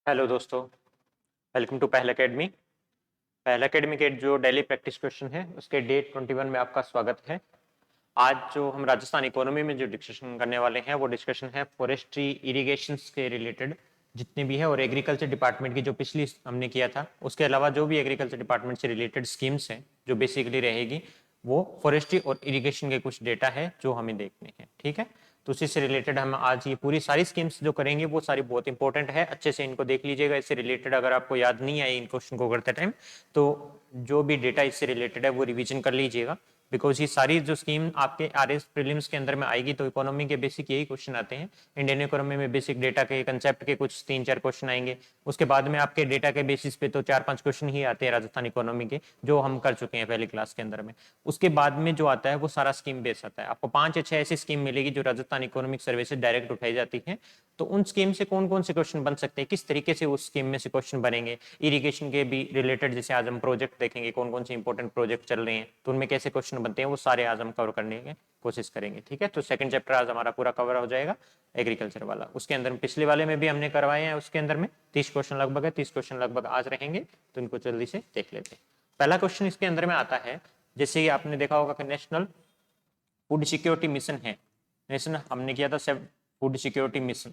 Hello दोस्तों, welcome to पहल academy. पहल एकेडमी के जो डेली प्रैक्टिस क्वेश्चन है उसके डे 21 में आपका स्वागत है। आज जो हम राजस्थान इकोनॉमी में जो डिस्कशन करने वाले हैं वो डिस्कशन है फॉरेस्ट्री इरिगेशन के रिलेटेड जितने भी है और एग्रीकल्चर डिपार्टमेंट की जो पिछली हमने किया था उसके अलावा जो भी एग्रीकल्चर डिपार्टमेंट से रिलेटेड स्कीम्स हैं जो बेसिकली रहेगी वो फॉरेस्ट्री और इरिगेशन के कुछ डेटा है जो हमें देखने हैं। ठीक है, तो उसी से रिलेटेड हम आज ये पूरी सारी स्कीम्स जो करेंगे वो सारी बहुत इंपॉर्टेंट है, अच्छे से इनको देख लीजिएगा। इससे रिलेटेड अगर आपको याद नहीं आए इन क्वेश्चन को करते टाइम तो जो भी डेटा इससे रिलेटेड है वो रिवीजन कर लीजिएगा, बिकॉज ये सारी जो स्कीम आपके आरएस प्रीलिम्स के अंदर में आएगी तो इकोनॉमी के बेसिक यही क्वेश्चन आते हैं। इंडियन इकोनॉमी में बेसिक डेटा के कंसेप्ट के कुछ 3-4 क्वेश्चन आएंगे, उसके बाद में आपके डेटा के बेसिस पे तो 4-5 क्वेश्चन ही आते हैं राजस्थान इकोनॉमी के जो हम कर चुके हैं पहली क्लास के अंदर में। उसके बाद में जो आता है वो सारा स्कीम बेस आता है। आपको 5 या 6 ऐसी स्कीम मिलेगी जो राजस्थान इकोनॉमिक सर्विसेज डायरेक्ट उठाई जाती है। तो उन स्कीम से कौन कौन से क्वेश्चन बन सकते हैं, किस तरीके से उस स्कीम में से क्वेश्चन बनेंगे, इरिगेशन के भी रिलेटेड जैसे आज हम प्रोजेक्ट देखेंगे कौन कौन से इंपॉर्टेंट प्रोजेक्ट चल रहे हैं तो उनमें कैसे क्वेश्चन बनते हैं वो सारे आज हम कवर करने की कोशिश करेंगे। ठीक है, तो सेकंड चैप्टर आज हमारा पूरा कवर हो जाएगा एग्रीकल्चर वाला। उसके अंदर पिछले वाले में भी हमने करवाए हैं, उसके अंदर में 30 क्वेश्चन लगभग है, 30 क्वेश्चन लगभग आज रहेंगे तो इनको जल्दी से देख लेते हैं। पहला क्वेश्चन इसके अंदर में आता है, जैसे आपने देखा होगा कि नेशनल फूड सिक्योरिटी मिशन है। नेशनल हमने किया था food security mission,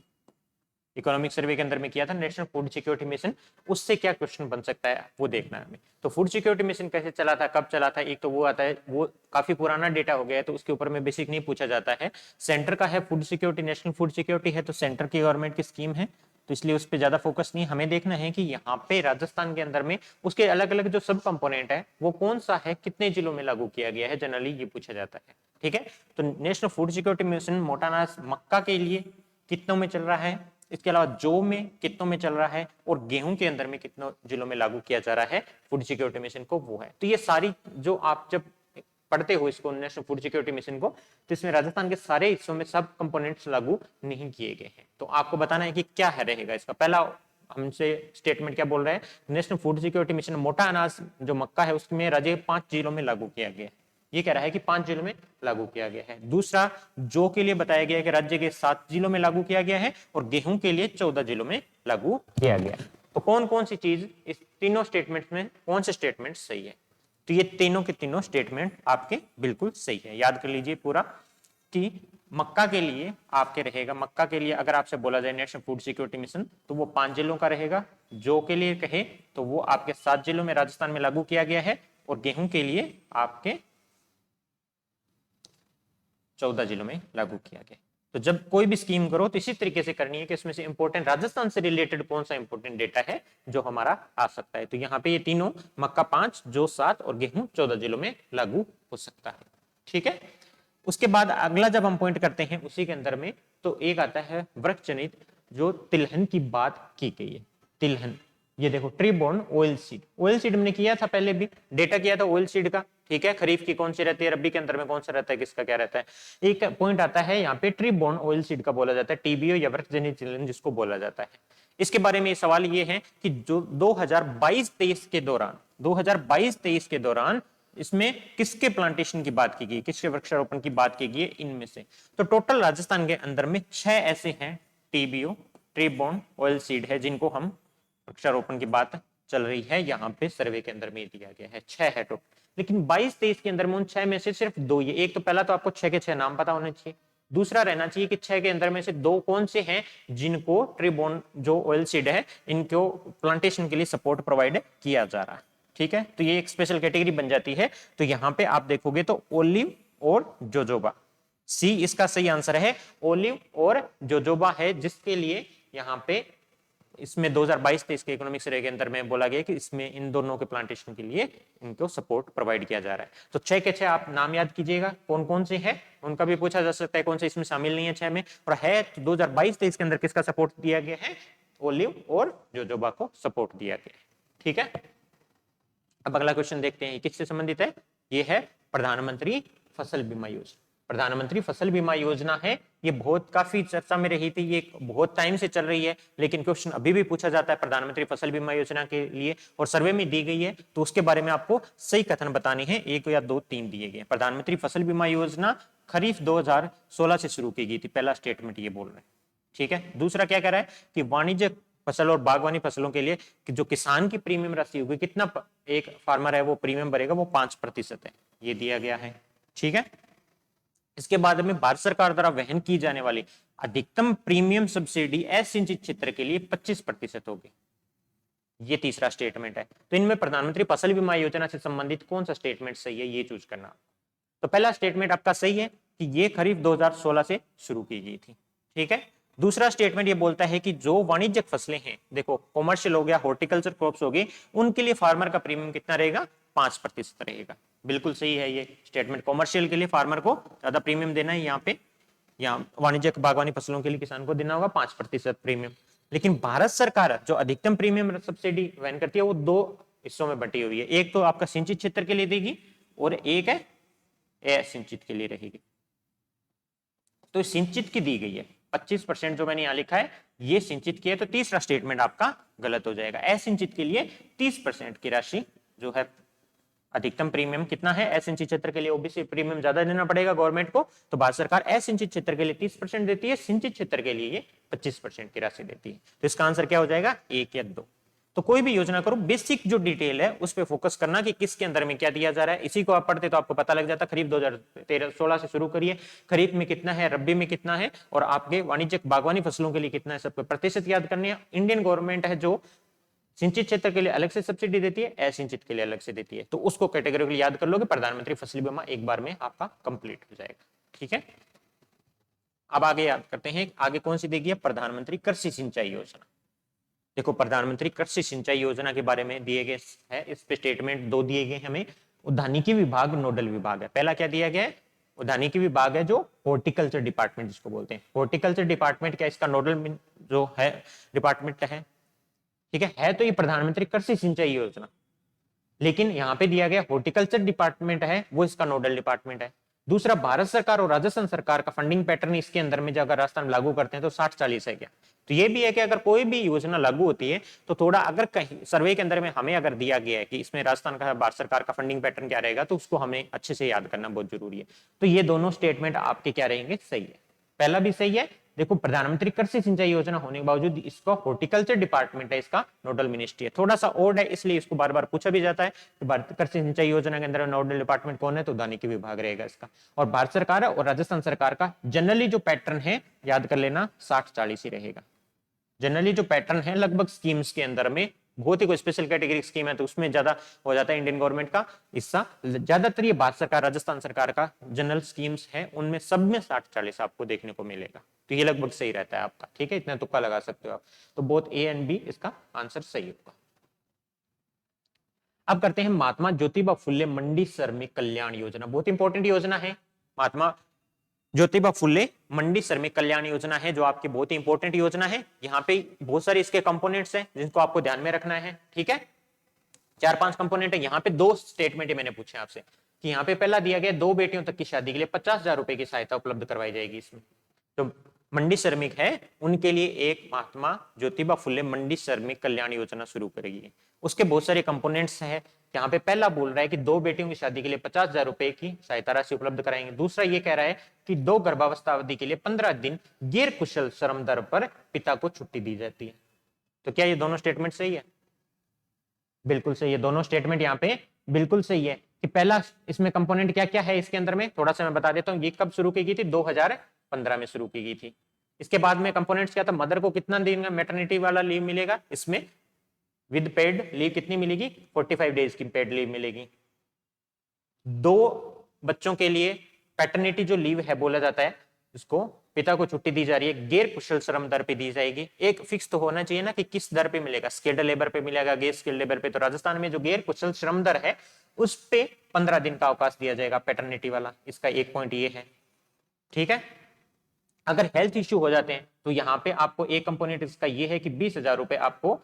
economic survey के अंदर में किया था नेशनल फूड सिक्योरिटी मिशन। उससे क्या क्वेश्चन बन सकता है वो देखना है हमें। तो फूड सिक्योरिटी मिशन कैसे चला था, कब चला था, एक तो वो आता है, वो काफी पुराना डेटा हो गया है तो उसके ऊपर में बेसिक नहीं पूछा जाता है। सेंटर का है food security, national food security है तो सेंटर की गवर्नमेंट की स्कीम है तो इसलिए उस पर ज्यादा फोकस नहीं। हमें देखना है कि यहाँ पे राजस्थान के अंदर में उसके अलग अलग जो सब कंपोनेंट है वो कौन सा है, कितने जिलों में लागू किया गया है, जनरली ये पूछा जाता है। ठीक है, तो नेशनल फूड सिक्योरिटी मिशन मोटा अनाज मक्का के लिए कितनों में चल रहा है, इसके अलावा जौ में कितनों में चल रहा है और गेहूं के अंदर में कितनों जिलों में लागू किया जा रहा है फूड सिक्योरिटी मिशन को, वो है। तो ये सारी जो आप जब पढ़ते हो इसको नेशनल फूड सिक्योरिटी मिशन को तो इसमें राजस्थान के सारे हिस्सों में सब कंपोनेंट्स लागू नहीं किए गए हैं। तो आपको बताना है कि क्या है रहेगा इसका। पहला हमसे स्टेटमेंट क्या बोल रहे हैं, नेशनल फूड सिक्योरिटी मिशन मोटा अनाज जो मक्का है उसमें राज्य के 5 जिलों में लागू किया गया है। ये कह रहा है कि 5 जिलों में लागू किया गया है। दूसरा, जौ के लिए बताया गया है कि राज्य के 7 जिलों में लागू किया गया है और गेहूं के लिए 14 जिलों में लागू किया गया है। तो कौन कौन सी चीज इस तीनों स्टेटमेंट्स में कौन से स्टेटमेंट सही है, तो ये तीनों के तीनों स्टेटमेंट आपके बिल्कुल सही है। याद कर लीजिए पूरा कि मक्का के लिए आपके रहेगा, मक्का के लिए अगर आपसे बोला जाए नेशनल फूड सिक्योरिटी मिशन तो वो 5 जिलों का रहेगा। जौ के लिए कहे तो वो आपके 7 जिलों में राजस्थान में लागू किया गया है और गेहूं के लिए आपके 14 जिलों में लागू किया गया। तो जब कोई भी स्कीम करो तो इसी तरीके से करनी है कि इसमें से इंपॉर्टेंट राजस्थान से रिलेटेड कौन सा इंपॉर्टेंट डेटा है जो हमारा आ सकता है। तो यहाँ पे ये तीनों मक्का 5, जौ 7 और गेहूं 14 जिलों में लागू हो सकता है। ठीक है, उसके बाद अगला जब हम पॉइंट करते हैं उसी के अंदर में तो एक आता है वृक्ष जनित जो तिलहन की बात की गई है। तिलहन, ये देखो tree borne oil seed, oil seed हमने किया था पहले भी, डेटा किया था ऑयल सीड का। ठीक है, खरीफ की कौन सी रहती है, रबी के अंदर में कौन सा रहता है, किसका क्या रहता है। एक पॉइंट आता है यहाँ पे ट्री बोर्न ऑयल सीड का बोला जाता है, टीबीओ या वृक्ष जनित तिलहन जिसको बोला जाता है। इसके बारे में सवाल ये है कि जो 2022-23 के दौरान 2022-23 के दौरान इसमें किसके प्लांटेशन की बात की गई, किसके वृक्षारोपण की बात की गई इनमें से। तो टोटल राजस्थान के अंदर में 6 ऐसे हैं TBO tree borne oil seed है जिनको हम वृक्षारोपण की बात चल रही है यहाँ पे सर्वे के अंदर में दिया गया है। 6 है टोटल, लेकिन 22-23 के अंदर में उन 6 में से सिर्फ 2 ये, एक तो पहला तो आपको 6 के 6 नाम पता होने चाहिए, दूसरा रहना चाहिए कि 6 के अंदर में से 2 कौन से हैं जिनको ट्रिबोन जो ऑयल सीड है इनको प्लांटेशन के लिए सपोर्ट प्रोवाइड किया जा रहा है। ठीक है, तो ये एक स्पेशल कैटेगरी बन जाती है। तो यहाँ पे आप देखोगे तो ओलिव और जोजोबा, सी इसका सही आंसर है, ओलिव और जोजोबा है जिसके लिए यहाँ पे इसमें 2022-23 के इकोनॉमिक सर्वे के अंदर में बोला गया कि इसमें इन दोनों के प्लांटेशन के लिए इनको सपोर्ट प्रोवाइड किया जा रहा है। तो 6 के 6 आप नाम याद कीजिएगा कौन कौन से हैं, उनका भी पूछा जा सकता है कौन से इसमें शामिल नहीं है 6 में, और है तो 2022-23 के अंदर किसका सपोर्ट दिया गया है, ओलिव और जोजोबा को सपोर्ट दिया गया है। ठीक है, अब अगला क्वेश्चन देखते हैं किससे संबंधित है, ये है प्रधानमंत्री फसल बीमा योजना। प्रधानमंत्री फसल बीमा योजना है, ये बहुत काफी चर्चा में रही थी, ये बहुत टाइम से चल रही है लेकिन क्वेश्चन अभी भी पूछा जाता है प्रधानमंत्री फसल बीमा योजना के लिए और सर्वे में दी गई है तो उसके बारे में आपको सही कथन बतानी है, 1 या 2 3 दिए गए। प्रधानमंत्री फसल बीमा योजना खरीफ 2016 से शुरू की गई थी, पहला स्टेटमेंट ये बोल रहे हैं। ठीक है, दूसरा क्या कह रहा है कि वाणिज्य फसल और बागवानी फसलों के लिए कि जो किसान की प्रीमियम राशि होगी, कितना एक फार्मर है वो प्रीमियम भरेगा, वो 5% है, ये दिया गया है। ठीक है, इसके बाद में भारत सरकार द्वारा वहन की जाने वाली अधिकतम प्रीमियम सब्सिडी असिंचित क्षेत्र के लिए 25% होगी, ये तीसरा स्टेटमेंट है। तो इनमें प्रधानमंत्री फसल बीमा योजना से संबंधित कौन सा स्टेटमेंट सही है, ये चूज करना। तो पहला स्टेटमेंट आपका सही है कि ये खरीफ 2016 से शुरू की गई थी। ठीक है, दूसरा स्टेटमेंट ये बोलता है कि जो वाणिज्यिक फसलें हैं, देखो कॉमर्शियल हो गया, हॉर्टिकल्चर क्रॉप्स हो गए, उनके लिए फार्मर का प्रीमियम कितना रहेगा, 5% रहेगा। बिल्कुल सही है ये स्टेटमेंट। कॉमर्शियल के लिए फार्मर को ज्यादा प्रीमियम देना है, यहाँ पे यहाँ वाणिज्यिक बागवानी फसलों के लिए किसान को देना होगा 5% प्रीमियम। लेकिन भारत सरकार जो अधिकतम प्रीमियम सब्सिडी वहन करती है वो दो हिस्सों में बटी हुई है, एक तो आपका सिंचित क्षेत्र के लिए देगी और एक है असिंचित के लिए रहेगी। तो सिंचित की दी गई है 25% जो मैंने यहां लिखा है, ये सिंचित की है, तो तीसरा स्टेटमेंट आपका गलत हो जाएगा। असिंचित के लिए 30% की राशि जो है, अधिकतम प्रीमियम कितना है असिंचित क्षेत्र के लिए, ओबीसी प्रीमियम ज्यादा देना पड़ेगा गवर्नमेंट को, तो भारत सरकार असिंचित क्षेत्र के लिए 30% देती है, सिंचित क्षेत्र के लिए ये 25% की राशि देती है। तो इसका आंसर क्या हो जाएगा, 1 या 2। तो कोई भी योजना करो, बेसिक जो डिटेल है उस पर फोकस करना कि किसके अंदर में क्या दिया जा रहा है, इसी को आप पढ़ते तो आपको पता लग जाता। खरीफ 2013-16 से शुरू करिए, खरीफ में कितना है, रबी में कितना है, और आपके वाणिज्यिक बागवानी फसलों के लिए कितना है, सबको प्रतिशत याद करने हैं। इंडियन गवर्नमेंट है जो सिंचित क्षेत्र के लिए अलग से सब्सिडी देती है, असिंचित के लिए अलग से देती है, तो उसको कैटेगोरिकली याद कर लोगे, प्रधानमंत्री फसल बीमा एक बार में आपका कंप्लीट हो जाएगा। ठीक है, अब आगे याद करते हैं, आगे कौन सी देगी है, प्रधानमंत्री कृषि सिंचाई योजना। देखो प्रधानमंत्री कृषि सिंचाई योजना के बारे में दिए गए है, इस पे स्टेटमेंट 2 दिए गए हमें। उद्यानिकी विभाग नोडल विभाग है, पहला क्या दिया गया है, उद्यानिकी विभाग है जो हॉर्टिकल्चर डिपार्टमेंट जिसको बोलते हैं, हॉर्टिकल्चर डिपार्टमेंट क्या इसका नोडल जो है डिपार्टमेंट है। ठीक है तो ये प्रधानमंत्री कृषि सिंचाई योजना, लेकिन यहां पे दिया गया हॉर्टिकल्चर डिपार्टमेंट है वो इसका नोडल डिपार्टमेंट है। दूसरा, भारत सरकार और राजस्थान सरकार का फंडिंग पैटर्न इसके अंदर में, जो अगर राजस्थान में लागू करते हैं तो 60-40 है क्या। तो ये भी है कि अगर कोई भी योजना लागू होती है तो थोड़ा अगर कहीं सर्वे के अंदर में हमें अगर दिया गया है कि इसमें राजस्थान का भारत सरकार का फंडिंग पैटर्न क्या रहेगा, तो उसको हमें अच्छे से याद करना बहुत जरूरी है। तो ये दोनों स्टेटमेंट आपके क्या रहेंगे, सही है, पहला भी सही है। देखो प्रधानमंत्री कृषि सिंचाई योजना होने के बावजूद इसका हॉर्टिकल्चर डिपार्टमेंट है, इसका नोडल मिनिस्ट्री है, थोड़ा सा ओड है, इसलिए इसको बार बार पूछा भी जाता है कि भारत कृषि सिंचाई योजना के अंदर नोडल डिपार्टमेंट कौन है, तो उद्यानिकी विभाग रहेगा इसका। और भारत सरकार और राजस्थान सरकार का जनरली जो पैटर्न है याद कर लेना 60-40 ही रहेगा। जनरली जो पैटर्न है लगभग स्कीम्स के अंदर में, बहुत ही कोई स्पेशल कैटेगरी स्कीम है तो उसमें ज्यादा हो जाता है इंडियन गवर्नमेंट का हिस्सा, ज्यादातर ये भारत सरकार राजस्थान सरकार का जनरल स्कीम्स है उनमें सब में 60-40 आपको देखने को मिलेगा। तो ये लगभग सही रहता है आपका। ठीक है, इतना तुक्का लगा सकते हो आप, तो बोथ ए एंड बी इसका आंसर सही होगा। अब करते हैं महात्मा ज्योतिबा फुले मंडी श्रमिक कल्याण योजना, बहुत इंपॉर्टेंट योजना है। महात्मा ज्योतिबा फुले मंडी श्रमिक कल्याण योजना है जो आपकी बहुत ही इंपॉर्टेंट योजना है। यहाँ पे बहुत सारे इसके कंपोनेंट्स हैं जिनको आपको ध्यान में रखना है। ठीक है, 4-5 कंपोनेंट है। यहाँ पे 2 स्टेटमेंट मैंने पूछे आपसे कि यहाँ पे पहला दिया गया 2 बेटियों तक की शादी के लिए 50,000 रुपए की सहायता उपलब्ध करवाई जाएगी। इसमें जो मंडी श्रमिक है उनके लिए एक महात्मा ज्योतिबा फुले मंडी श्रमिक कल्याण योजना शुरू करेगी। उसके बहुत सारे कंपोनेंट्स हैं। यहाँ पे पहला बोल रहा है कि 2 बेटियों की शादी के लिए 50,000 रुपए की सहायता राशि उपलब्ध कराएंगे। दूसरा ये कह रहा है कि 2 गर्भावस्था अवधि के लिए 15 दिन गैर कुशल श्रम दर पर पिता को छुट्टी दी जाती है। तो क्या ये दोनों स्टेटमेंट सही है? बिल्कुल सही है, दोनों स्टेटमेंट यहाँ पे बिल्कुल सही है। कि पहला इसमें कंपोनेंट क्या क्या है इसके अंदर में थोड़ा सा मैं बता देता हूँ। ये कब शुरू की गई थी? 2015 में शुरू की गई थी। इसके बाद में कंपोनेंट्स क्या था? मदर को कितना दिन का मैटरनिटी वाला लीव मिलेगा, इसमें विद पेड लीव कितनी मिलेगी? 45 डेज की पेड लीव मिलेगी। 2 बच्चों के लिए पैटर्निटी जो लीव है बोला जाता है, उसको पिता को छुट्टी दी जा रही है, गैर कुशल श्रम दर पे दी जाएगी। एक फिक्स तो होना चाहिए ना कि किस दर पे मिलेगा, स्किल्ड लेबर पे मिलेगा, गैर स्किल्ड लेबर पे। तो राजस्थान में जो गैर कुशल श्रम दर है उस पे 15 दिन का अवकाश दिया जाएगा पैटर्निटी वाला। इसका एक पॉइंट ये है। ठीक है, अगर हेल्थ इश्यू हो जाते हैं तो यहाँ पे आपको एक कंपोनेंट इसका ये है कि 20,000 रुपए आपको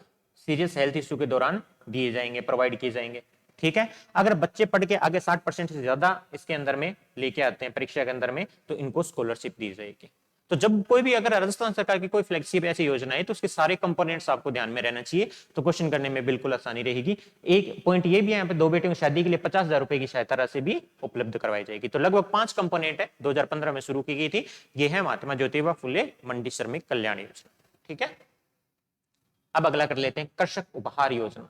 सीरियस हेल्थ इश्यू के दौरान दिए जाएंगे, प्रोवाइड किए जाएंगे। ठीक है, अगर बच्चे पढ़ के आगे 60% से ज्यादा इसके अंदर में लेके आते हैं परीक्षा के अंदर में, तो इनको स्कॉलरशिप दी जाएगी। तो जब कोई भी अगर राजस्थान सरकार की कोई फ्लेक्सिबल ऐसी योजना है तो उसके सारे कंपोनेंट्स आपको ध्यान में रहना चाहिए, तो क्वेश्चन करने में बिल्कुल आसानी रहेगी। एक पॉइंट ये भी है यहाँ पे 2 बेटियों की शादी के लिए 50,000 रुपए की सहायता राशि भी उपलब्ध करवाई जाएगी। तो लगभग 5 कंपोनेंट है, 2015 में शुरू की गई थी। ये है महात्मा ज्योतिबा फुले मंडी श्रमिक कल्याण योजना। ठीक है, अब अगला कर लेते हैं कृषक उपहार योजना।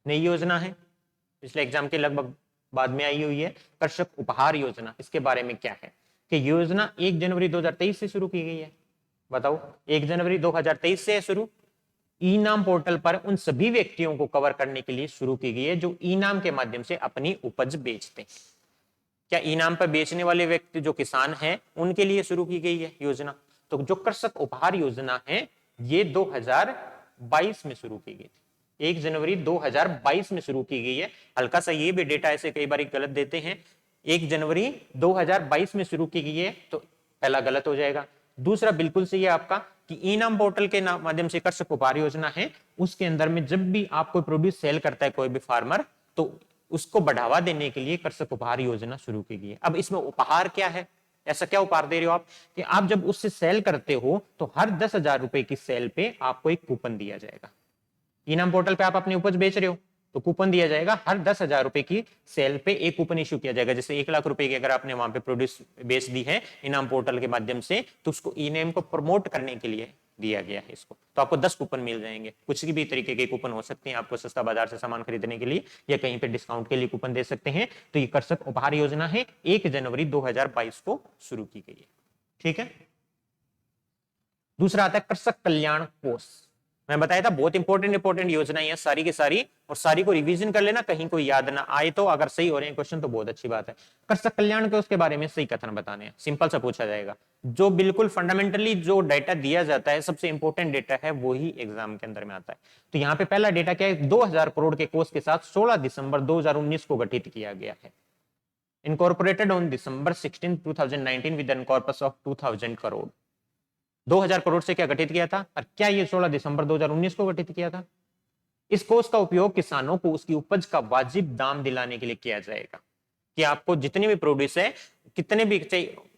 नई योजना है, पिछले एग्जाम के लगभग बाद में आई हुई है। कृषक उपहार योजना, इसके बारे में क्या है कि योजना 1 जनवरी 2023 से शुरू की गई है। बताओ, 1 जनवरी 2023 से है शुरू। ई नाम पोर्टल पर उन सभी व्यक्तियों को कवर करने के लिए शुरू की गई है जो ई नाम के माध्यम से अपनी उपज बेचते हैं। क्या ई नाम पर बेचने वाले व्यक्ति जो किसान हैं उनके लिए शुरू की गई है योजना। तो जो कृषक उपहार योजना है ये 2022 में शुरू की गई थी, 1 जनवरी 2022 में शुरू की गई है। हल्का सा ये भी डेटा ऐसे कई बार गलत देते हैं, 1 जनवरी 2022 में शुरू की गई है, तो पहला गलत हो जाएगा। दूसरा बिल्कुल सही है आपका कि ई नाम पोर्टल के माध्यम से कृषक उपहार योजना है, उसके अंदर में जब भी आप कोई प्रोड्यूस सेल करता है कोई भी फार्मर, तो उसको बढ़ावा देने के लिए कृषक उपहार योजना शुरू की गई है। अब इसमें उपहार क्या है, ऐसा क्या उपहार दे रहे हो आप कि आप जब उससे सेल करते हो तो हर 10,000 रुपए की सेल पे आपको एक कूपन दिया जाएगा। इनाम पोर्टल पे आप अपनी उपज बेच रहे हो तो कूपन दिया जाएगा, हर 10,000 रुपए की सेल पे एक कूपन इशू किया जाएगा। जैसे 1 लाख रुपए की अगर आपने वहां पे प्रोड्यूस बेच दी है इनाम पोर्टल के माध्यम से, तो उसको ई नेम को प्रमोट करने के लिए दिया गया है इसको, तो आपको 10 कूपन मिल जाएंगे। कुछ भी तरीके के कूपन हो सकते हैं, आपको सस्ता बाजार से सामान खरीदने के लिए या कहीं पे डिस्काउंट के लिए कूपन दे सकते हैं। तो ये कृषक उपहार योजना है, 1 जनवरी 2022 को शुरू की गई है। ठीक है। दूसरा आता है कृषक कल्याण कोष। मैं बताया था बहुत इंपॉर्टेंट योजनाएं हैं सारी की सारी, और सारी को रिवीजन कर लेना, कहीं कोई याद ना आए तो। अगर सही हो रहे हैं क्वेश्चन तो बहुत अच्छी बात है। कृषक कल्याण कोष के बारे में सही कथन बताने हैं, सिंपल सा पूछा जाएगा। जो बिल्कुल फंडामेंटली जो डेटा दिया जाता है, सबसे इंपॉर्टेंट डेटा है, वही एग्जाम के अंदर में आता है। तो यहाँ पे पहला डेटा क्या है, 2000 करोड़ के कोष के साथ 16 दिसंबर 2019 को गठित किया गया है। Incorporated on December 16, 2019 with an corpus of 2000 crore. 2000 crore से क्या गठित किया था, और क्या ये 16 दिसंबर 2019 को गठित किया था। इस कोष का उपयोग किसानों को उसकी उपज का वाजिब दाम दिलाने के लिए किया जाएगा, कि आपको जितने भी प्रोड्यूस है, कितने भी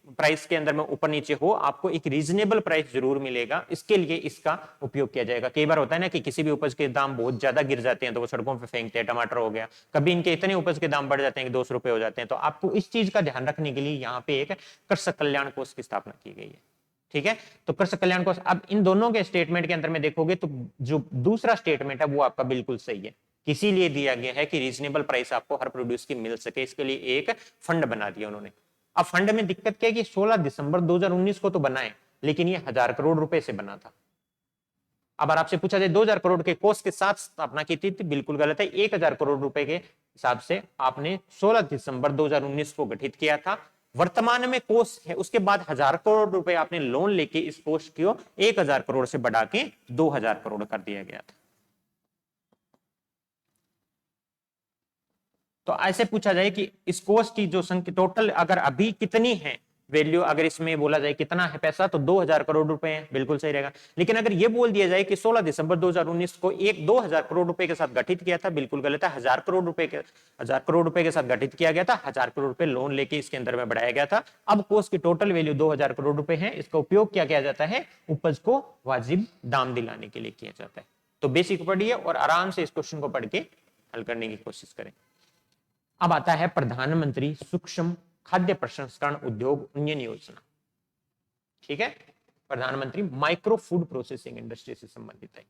प्राइस के अंदर में ऊपर नीचे हो, आपको एक रीजनेबल प्राइस जरूर मिलेगा, इसके लिए इसका उपयोग किया जाएगा। कई बार होता है ना कि किसी भी उपज के दाम बहुत ज्यादा गिर जाते हैं तो वो सड़कों पे फेंकते हैं, टमाटर हो गया, कभी इनके इतने उपज के दाम बढ़ जाते हैं कि 200 रुपए हो जाते हैं। तो आपको इस चीज का ध्यान रखने के लिए यहाँ पे एक कृषक कल्याण कोष की स्थापना की गई है। ठीक है। तो कृषक कल्याण कोष, अब इन दोनों के स्टेटमेंट के अंदर में देखोगे तो जो दूसरा स्टेटमेंट है वो आपका बिल्कुल सही है। किसी लिए दिया गया है कि रीजनेबल प्राइस आपको हर प्रोड्यूस की मिल सके, इसके लिए एक फंड बना दिया उन्होंने। अब फंड में दिक्कत क्या है कि 16 दिसंबर 2019 को तो बनाए, लेकिन ये 1000 करोड़ रुपए से बना था। अब अगर आपसे पूछा जाए 2000 करोड़ के कोष के साथ स्थापना की थी, तो बिल्कुल गलत है। 1000 करोड़ रुपए के हिसाब से आपने 16 दिसंबर 2019 को गठित किया था। वर्तमान में कोष है, उसके बाद 1000 करोड़ रुपए आपने लोन लेके इस कोष को 1000 करोड़ से बढ़ा के 2000 करोड़ कर दिया गया था। तो ऐसे पूछा जाए कि इस कोष की जो संख्या टोटल अगर अभी कितनी है वैल्यू, अगर इसमें बोला जाए कितना है पैसा, तो 2000 करोड़ रुपए है, बिल्कुल सही रहेगा। लेकिन अगर ये बोल दिया जाए कि 16 दिसंबर 2019 को एक 2000 करोड़ रुपए के साथ गठित किया था, बिल्कुल गलत है। 1000 करोड़ रुपए के साथ गठित किया गया था, 1000 करोड़ रुपए लोन लेके इसके अंदर में बढ़ाया गया था। अब कोष की टोटल वैल्यू 2000 करोड़ रुपए है। इसका उपयोग क्या किया जाता है, उपज को वाजिब दाम दिलाने के लिए किया जाता है। तो बेसिक पढ़िए और आराम से इस क्वेश्चन को पढ़ के हल करने की कोशिश करें। अब आता है प्रधानमंत्री सूक्ष्म खाद्य प्रसंस्करण उद्योग उन्नयन योजना। ठीक है। प्रधानमंत्री माइक्रो फूड प्रोसेसिंग इंडस्ट्री से संबंधित है।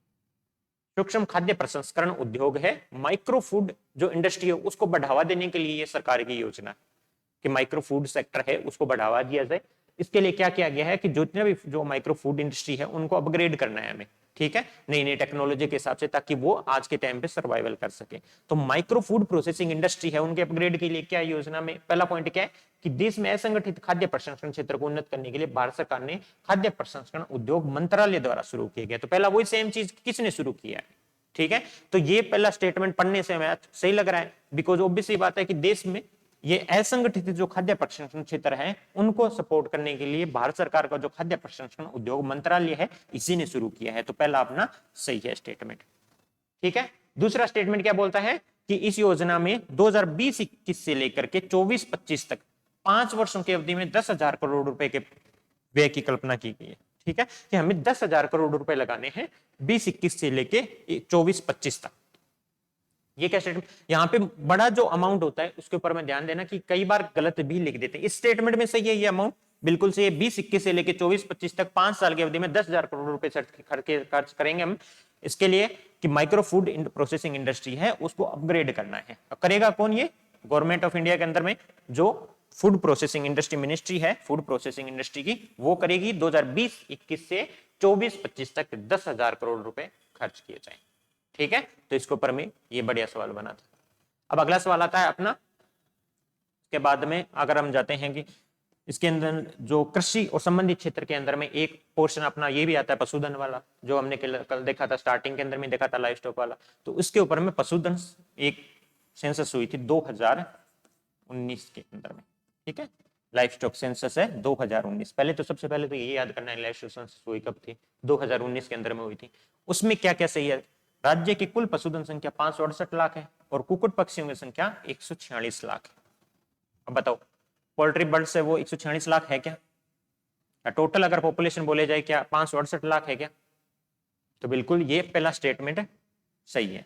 सूक्ष्म खाद्य प्रसंस्करण उद्योग है, माइक्रो फूड जो इंडस्ट्री है उसको बढ़ावा देने के लिए ये सरकार की योजना है कि माइक्रो फूड सेक्टर है उसको बढ़ावा दिया जाए। इसके लिए क्या किया गया है कि जितने भी जो माइक्रो फूड इंडस्ट्री है उनको अपग्रेड करना है हमें। ठीक है, नई नई टेक्नोलॉजी के हिसाब से, ताकि वो आज के टाइम पे सर्वाइवल कर सके। तो माइक्रो फूड प्रोसेसिंग इंडस्ट्री है, उनके अपग्रेड के लिए क्या योजना में पहला पॉइंट क्या है कि देश में असंगठित खाद्य प्रसंस्करण क्षेत्र को उन्नत करने के लिए भारत सरकार ने खाद्य प्रसंस्करण उद्योग मंत्रालय द्वारा शुरू किया गया। तो पहला वही सेम चीज किसने शुरू किया है। ठीक है, तो ये पहला स्टेटमेंट पढ़ने से हमें सही लग रहा है, बिकॉज ऑब्वियसली बात है कि देश में ये असंगठित जो खाद्य प्रसंस्करण क्षेत्र है उनको सपोर्ट करने के लिए भारत सरकार का जो खाद्य प्रसंस्करण उद्योग मंत्रालय है इसी ने शुरू किया है। तो पहला अपना सही है स्टेटमेंट। ठीक है। दूसरा स्टेटमेंट क्या बोलता है कि इस योजना में 2020-21 से लेकर के 24-25 तक 5 वर्षों की अवधि में 10,000 करोड़ रुपए के व्यय की कल्पना की गई है। ठीक है, कि हमें 10,000 करोड़ रुपए लगाने हैं 20-21 से लेके 24-25 तक। ये क्या स्टेटमेंट, यहाँ पे बड़ा जो अमाउंट होता है उसके ऊपर में ध्यान देना कि कई बार गलत भी लिख देते हैं। इस स्टेटमेंट में सही है, ये अमाउंट बिल्कुल सही है। 20-21 से लेके 24-25 तक 5 साल की अवधि में 10,000 करोड़ रुपए खर्च करेंगे हम इसके लिए कि माइक्रो फूड प्रोसेसिंग इंडस्ट्री है उसको अपग्रेड करना है। अब करेगा कौन? ये गवर्नमेंट ऑफ इंडिया के अंदर में जो फूड प्रोसेसिंग इंडस्ट्री मिनिस्ट्री है, फूड प्रोसेसिंग इंडस्ट्री की, वो करेगी। 2020-21 से 24-25 तक 10,000 करोड़ रुपए खर्च किए जाए। ठीक है, तो इसके ऊपर में ये बढ़िया सवाल बना था। अब अगला सवाल आता है अपना, के बाद में अगर हम जाते हैं कि इसके अंदर जो कृषि और संबंधित क्षेत्र के अंदर में एक पोर्शन अपना ये भी आता है पशुधन वाला, जो हमने कल देखा था, स्टार्टिंग के अंदर में देखा था लाइव स्टॉक वाला। तो उसके ऊपर में पशुधन एक सेंसस हुई थी 2019 के अंदर में। ठीक है, लाइव स्टॉक सेंसस है 2019। पहले तो सबसे पहले तो ये याद करना है लाइव स्टॉक सेंसस हुई कब थी? 2019 के अंदर में हुई थी। उसमें क्या क्या सही है? राज्य की कुल पशुधन संख्या 568 लाख है और कुक्कुट पक्षियों की संख्या 146 लाख है। अब बताओ पोल्ट्री बर्ड्स है वो 146 लाख है क्या? टोटल अगर पॉपुलेशन बोले जाए क्या 568 लाख है क्या? तो बिल्कुल ये पहला स्टेटमेंट सही है।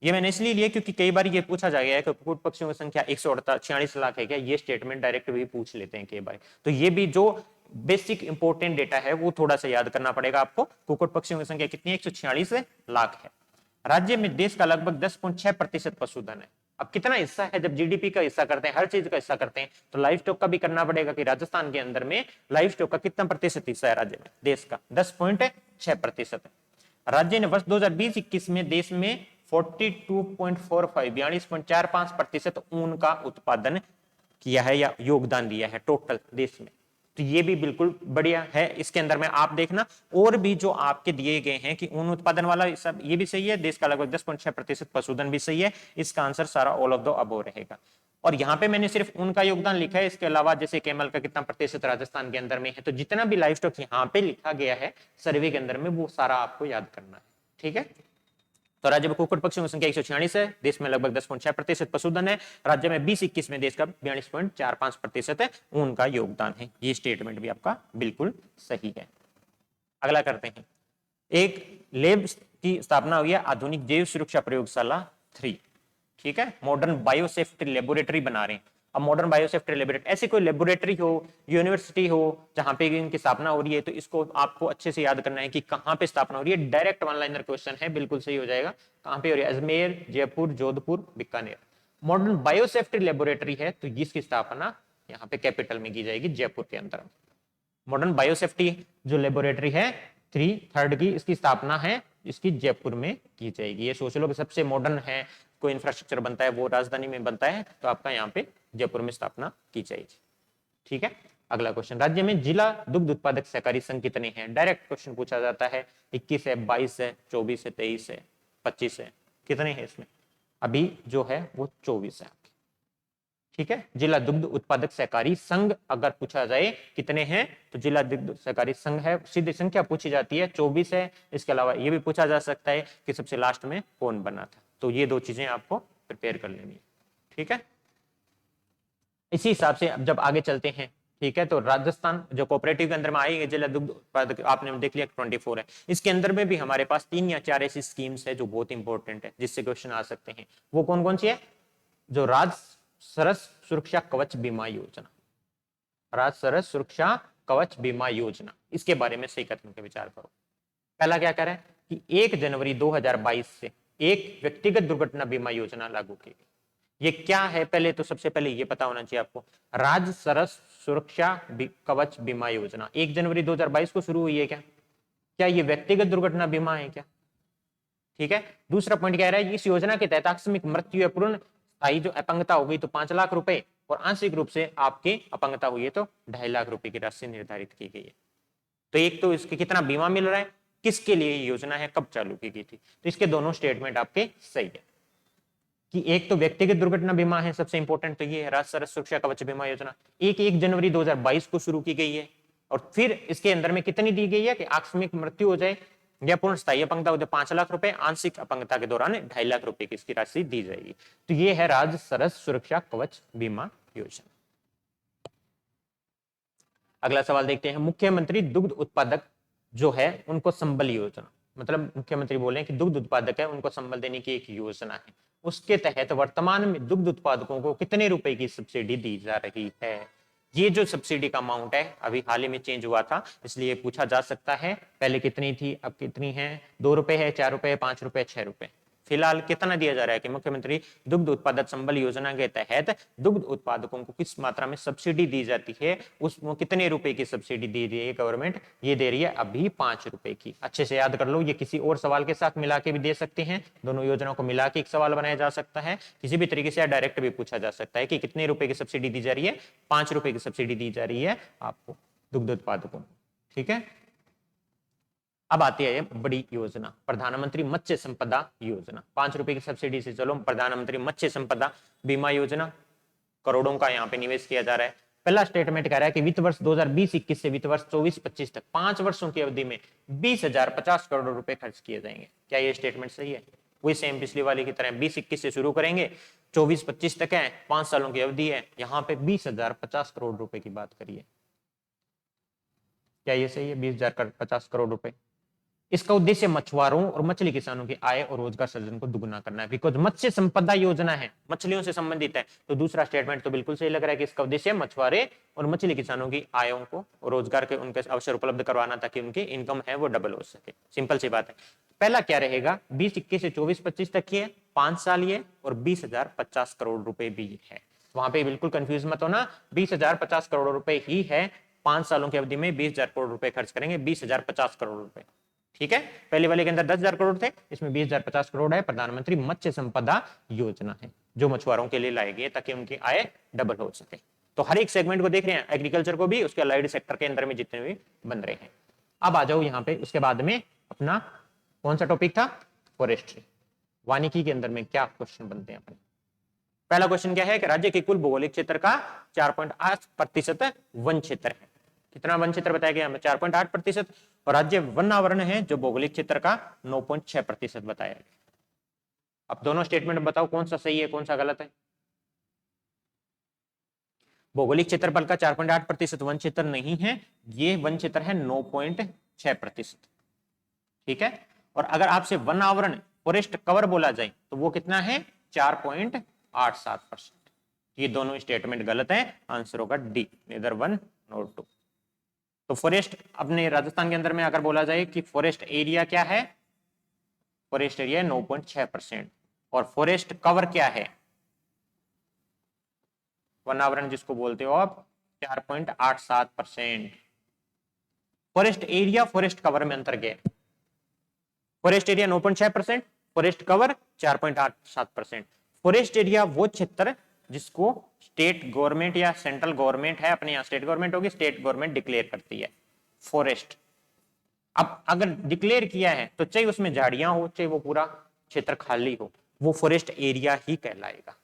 ये मैंने इसलिए लिया क्योंकि कई बार ये पूछा जा गया है कि कुक्कुट पक्षियों की संख्या 146 लाख है क्या? ये स्टेटमेंट डायरेक्ट भी पूछ लेते हैं कई बार। तो ये भी जो बेसिक इंपॉर्टेंट डेटा है वो थोड़ा सा याद करना पड़ेगा आपको। कुक्कुट पक्षियों की संख्या कितनी है? 146 लाख है। राज्य में देश का लगभग 10.6% पशुधन है। अब कितना हिस्सा है? जब जीडीपी का हिस्सा करते हैं, हर चीज का हिस्सा करते हैं, तो लाइव स्टॉक का भी करना पड़ेगा कि राजस्थान के अंदर में लाइव स्टॉक का कितना प्रतिशत हिस्सा है राज्य में? देश का 10.6% है। राज्य ने वर्ष 2020-21 में देश में 42.45 ऊन का उत्पादन किया है या योगदान दिया है टोटल देश में। तो ये भी बिल्कुल बढ़िया है। इसके अंदर में आप देखना और भी जो आपके दिए गए हैं कि ऊन उत्पादन वाला सब ये भी सही है। देश का लगभग 10.6% पशुधन भी सही है। इसका आंसर सारा ऑल ऑफ द अबव रहेगा। और यहाँ पे मैंने सिर्फ ऊन का योगदान लिखा है, इसके अलावा जैसे कैमल का कितना प्रतिशत राजस्थान के अंदर में है, तो जितना भी लाइव स्टॉक यहाँ पे लिखा गया है सर्वे के अंदर में वो सारा आपको याद करना है। ठीक है, तो राज्य में कुक्कुट पक्षियों की संख्या 146 है, देश में लगभग 10.6% पशुधन है, राज्य में 20-21 में देश का 42.45% है ऊन का योगदान है। ये स्टेटमेंट भी आपका बिल्कुल सही है। अगला करते हैं, एक लैब की स्थापना हुई है आधुनिक जैव सुरक्षा प्रयोगशाला 3। ठीक है, मॉडर्न बायोसेफ्टी लेबोरेटरी बना रहे हैं। अब मॉडर्न बायोसेफ्टी लेबोरेटरी ऐसी कोई लेबोरेटरी हो, यूनिवर्सिटी हो जहां पे इनकी स्थापना हो रही है, तो इसको आपको अच्छे से याद करना है कि कहां पे स्थापना हो रही है। डायरेक्ट वन लाइनर क्वेश्चन है, बिल्कुल सही हो जाएगा। कहां पे हो रही है? Ajmer, Jaipur, Jodhpur, Bikaner. Modern biosafety laboratory है तो इसकी स्थापना यहाँ पे कैपिटल में की जाएगी, जयपुर के अंदर। मॉडर्न बायोसेफ्टी जो लेबोरेटरी है 3 की, इसकी स्थापना है इसकी जयपुर में की जाएगी। ये सोच लो कि सबसे मॉडर्न है, कोई इंफ्रास्ट्रक्चर बनता है वो राजधानी में बनता है, तो आपका यहाँ पे जयपुर में स्थापना की जाएगी। ठीक है, अगला क्वेश्चन, राज्य में जिला दुग्ध उत्पादक सहकारी संघ कितने हैं? डायरेक्ट क्वेश्चन पूछा जाता है। 21 है, 22 है, 24 है, 23 है, 25 है, कितने हैं इसमें? अभी जो है वो 24 है। ठीक है, जिला दुग्ध उत्पादक सहकारी संघ अगर पूछा जाए कितने हैं, तो जिला दुग्ध सहकारी संघ है, सीधी संख्या पूछी जाती है 24 है। इसके अलावा ये भी पूछा जा सकता है कि सबसे लास्ट में कौन बना था। तो ये दो चीजें आपको प्रिपेयर कर लेनी है। ठीक है, इसी हिसाब से अब जब आगे चलते हैं, ठीक है, तो राजस्थान जो कोऑपरेटिव के अंदर में आएंगे जिला दुग्ध उत्पादक, आपने देख लिया 24 है। इसके अंदर में भी हमारे पास 3 या 4 ऐसी स्कीम्स है जो बहुत इंपॉर्टेंट है, जिससे क्वेश्चन आ सकते हैं। वो कौन कौन सी है? जो राज सरस सुरक्षा कवच बीमा योजना, राज सरस सुरक्षा कवच बीमा योजना, इसके बारे में सही कथन के विचार करो। पहला क्या कह रहा है कि 1 जनवरी 2022 से एक व्यक्तिगत दुर्घटना बीमा योजना लागू की गई। ये क्या है? पहले तो सबसे पहले ये पता होना चाहिए आपको, राज सरस सुरक्षा कवच बीमा योजना 1 जनवरी 2022 को शुरू हुई है क्या? क्या ये व्यक्तिगत दुर्घटना बीमा है क्या? ठीक है, दूसरा पॉइंट क्या रहा है, इस योजना के तहत आकस्मिक मृत्यु या पूर्ण स्थायी जो अपंगता हो गई तो 5 लाख रुपए, और आंशिक रूप से आपकी अपंगता हुई है तो 2.5 लाख रुपए की राशि निर्धारित की गई है। तो एक तो इसके कितना बीमा मिल रहा है, किसके लिए ये योजना है, कब चालू की गई थी, तो इसके दोनों स्टेटमेंट आपके सही है कि एक तो व्यक्तिगत दुर्घटना बीमा है, सबसे इंपॉर्टेंट तो ये है राष्ट्रीय सरस सुरक्षा कवच बीमा योजना 1 जनवरी 2022 को शुरू की गई है। और फिर इसके अंदर में कितनी दी गई है कि आकस्मिक मृत्यु हो जाए या पूर्ण स्थायी अपंगता हो जाए 5 लाख रुपए, आंशिक अपंगता के दौरान 2.5 लाख रुपए की इसकी राशि दी जाएगी। तो ये है राज्य सरस सुरक्षा कवच बीमा योजना। अगला सवाल देखते हैं, मुख्यमंत्री दुग्ध उत्पादक जो है उनको संबल योजना, मतलब मुख्यमंत्री बोले कि दुग्ध उत्पादक है उनको संबल देने की एक योजना है, उसके तहत वर्तमान में दुग्ध उत्पादकों को कितने रुपए की सब्सिडी दी जा रही है? ये जो सब्सिडी का अमाउंट है अभी हाल ही में चेंज हुआ था, इसलिए पूछा जा सकता है पहले कितनी थी अब कितनी है, 2 रुपए है, 4 रुपए, 5 रुपए, 6 रुपए। फिलहाल कितना दिया जा रहा है कि मुख्यमंत्री दुग्ध उत्पादक संबल योजना के तहत दुग्ध उत्पादकों को किस मात्रा में सब्सिडी दी जाती है, उसमें कितने रुपए की सब्सिडी दे रही है गवर्नमेंट, ये दे रही है अभी 5 रुपए की। अच्छे से याद कर लो, ये किसी और सवाल के साथ मिला के भी दे सकते हैं, दोनों योजनाओं को मिला के एक सवाल बनाया जा सकता है, किसी भी तरीके से डायरेक्ट भी पूछा जा सकता है कि कितने रुपए की सब्सिडी दी जा रही है, 5 रुपए की सब्सिडी दी जा रही है आपको दुग्ध उत्पादकों को। ठीक है, अब आती है बड़ी योजना, प्रधानमंत्री मत्स्य संपदा योजना। 5 रुपए की सब्सिडी से चलो प्रधानमंत्री मत्स्य संपदा बीमा योजना, करोड़ों का यहाँ पे निवेश किया जा रहा है। पहला स्टेटमेंट कह रहा है कि वित्त वर्ष 2020-21 से वित्त वर्ष 24-25 तक 5 वर्षों की अवधि में 20,050 करोड़ रुपए खर्च किए जाएंगे। क्या ये स्टेटमेंट सही है? वही सेम पिछली वाली की तरह 20-21 से शुरू करेंगे, 24-25 तक है, 5 सालों की अवधि है, यहाँ पे 20,050 करोड़ रुपए की बात करिए। क्या ये सही है? 20,050 करोड़ रुपए। इसका उद्देश्य मछुआरों और मछली किसानों की आय और रोजगार सृजन को दुगुना करना है, बिकॉज मत्स्य संपदा योजना है, मछलियों से संबंधित है। तो दूसरा स्टेटमेंट तो बिल्कुल सही लग रहा है कि इसका उद्देश्य मछुआरे और मछली किसानों की आयों को और रोजगार के उनके अवसर उपलब्ध करवाना ताकि उनकी इनकम है वो डबल हो सके। सिंपल सी बात है। पहला क्या रहेगा, 20-21 से 24-25 तक की है, 5 साल ये, और 20,050 करोड़ रुपए भी है। वहां पे बिल्कुल कंफ्यूज मत होना, 20,050 करोड़ रुपए ही है, 5 सालों की अवधि में 20,000 करोड़ रुपए खर्च करेंगे, 20,050 करोड़ रुपए। ठीक है, पहले वाले के अंदर 10,000 करोड़ थे, इसमें 20,050 करोड़ है। प्रधानमंत्री मत्स्य संपदा योजना है जो मछुआरों के लिए लाई गई है ताकि उनकी आय डबल हो सके। तो हर एक सेगमेंट को देख रहे हैं, एग्रीकल्चर को भी, उसके अलाइड सेक्टर के अंदर में जितने भी बन रहे हैं। अब आ जाओ यहाँ पे, उसके बाद में अपना कौन सा टॉपिक था, फॉरेस्ट्री। वानिकी के अंदर में क्या क्वेश्चन बनते हैं अपने। पहला क्वेश्चन क्या है कि राज्य के कुल भौगोलिक क्षेत्र का 4.8% वन क्षेत्र है। कितना वन क्षेत्र बताया गया हमें? 4.8%। और राज्य वन आवरण है जो भौगोलिक क्षेत्र का 9.6% बताया गया। अब दोनों स्टेटमेंट बताओ कौन सा सही है कौन सा गलत है। भौगोलिक क्षेत्रफल का 4.8% वन क्षेत्र नहीं है, ये वन क्षेत्र है 9.6%। ठीक है, और अगर आपसे वन आवरण फॉरेस्ट कवर बोला जाए तो वो कितना है? 4.87%। ये दोनों स्टेटमेंट गलत है, आंसर होगा D, neither one nor two. तो फॉरेस्ट अपने राजस्थान के अंदर में अगर बोला जाए कि फॉरेस्ट एरिया क्या है, फॉरेस्ट एरिया 9.6%। और फॉरेस्ट कवर क्या है, वनावरण जिसको बोलते हो आप, 4.87%। फॉरेस्ट एरिया फॉरेस्ट कवर में अंतर क्या है? Forest area 9.6%, forest cover 4.87%। Forest area वो क्षेत्र जिसको स्टेट गवर्नमेंट या सेंट्रल गवर्नमेंट है, अपने यहाँ स्टेट गवर्नमेंट होगी, स्टेट गवर्नमेंट डिक्लेयर करती है फॉरेस्ट। अब अगर डिक्लेयर किया है तो चाहे उसमें झाड़ियां हो चाहे वो पूरा क्षेत्र खाली हो, वो फॉरेस्ट एरिया ही कहलाएगा।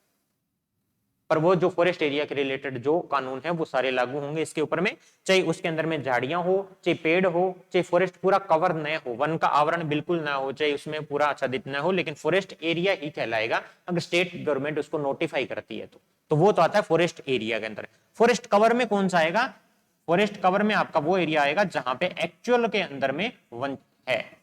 पर वो जो फॉरेस्ट एरिया के रिलेटेड जो कानून है वो सारे लागू होंगे इसके ऊपर में, चाहे उसके अंदर में झाड़ियां हो, चाहे पेड़ हो, चाहे फॉरेस्ट पूरा कवर न हो, वन का आवरण बिल्कुल ना हो, चाहे उसमें पूरा आच्छादित न हो, लेकिन फॉरेस्ट एरिया ही कहलाएगा अगर स्टेट गवर्नमेंट उसको नोटिफाई करती है तो वो तो आता है फॉरेस्ट एरिया के अंदर। फॉरेस्ट कवर में कौन सा आएगा? फॉरेस्ट कवर में आपका वो एरिया आएगा जहां पे एक्चुअल के अंदर में वन है,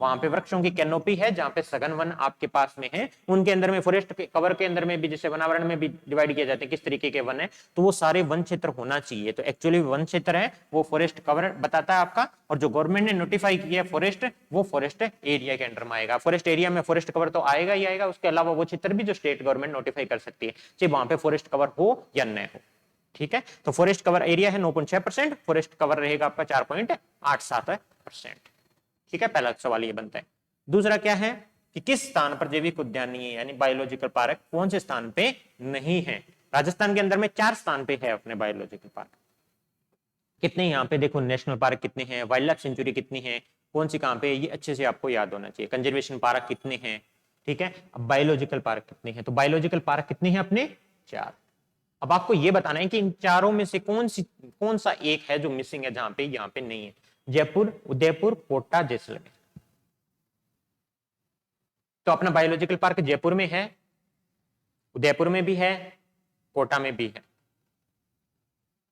वहां पे वृक्षों की कैनोपी है, जहां पे सघन वन आपके पास में है, उनके अंदर में फॉरेस्ट कवर के अंदर में भी जैसे वनावरण में भी डिवाइड किया जाता है किस तरीके के वन है, तो वो सारे वन क्षेत्र होना चाहिए। तो एक्चुअली वन क्षेत्र है वो फॉरेस्ट कवर बताता है आपका, और जो गवर्नमेंट ने नोटिफाई किया है फॉरेस्ट, वो फॉरेस्ट एरिया के अंडर में आएगा। फॉरेस्ट एरिया में फॉरेस्ट कवर तो आएगा ही आएगा, उसके अलावा वो क्षेत्र भी जो स्टेट गवर्नमेंट नोटिफाई कर सकती है, चाहे वहां पे फॉरेस्ट कवर हो या न हो। ठीक है, तो फॉरेस्ट कवर एरिया है 9.6%, फॉरेस्ट कवर रहेगा आपका 4.87%। ठीक है, पहला सवाल ये बनता है। दूसरा क्या है कि किस स्थान पर जैविक उद्यान नहीं है, यानी बायोलॉजिकल पार्क कौन से स्थान पे नहीं है। राजस्थान के अंदर में 4 स्थान पे है अपने बायोलॉजिकल पार्क। कितने यहाँ पे देखो, नेशनल पार्क कितने हैं, वाइल्ड लाइफ सेंचुरी कितनी है, कौन सी कहां पे, ये अच्छे से आपको याद होना चाहिए। कंजर्वेशन पार्क कितने हैं, ठीक है। अब बायोलॉजिकल पार्क कितने हैं, तो बायोलॉजिकल पार्क कितने हैं अपने? 4। अब आपको ये बताना है कि इन चारों में से कौन सा एक है जो मिसिंग है, जहां पे यहाँ पे नहीं है। जयपुर, उदयपुर, कोटा, जैसलमेर। तो अपना बायोलॉजिकल पार्क जयपुर में है, उदयपुर में भी है, कोटा में भी है।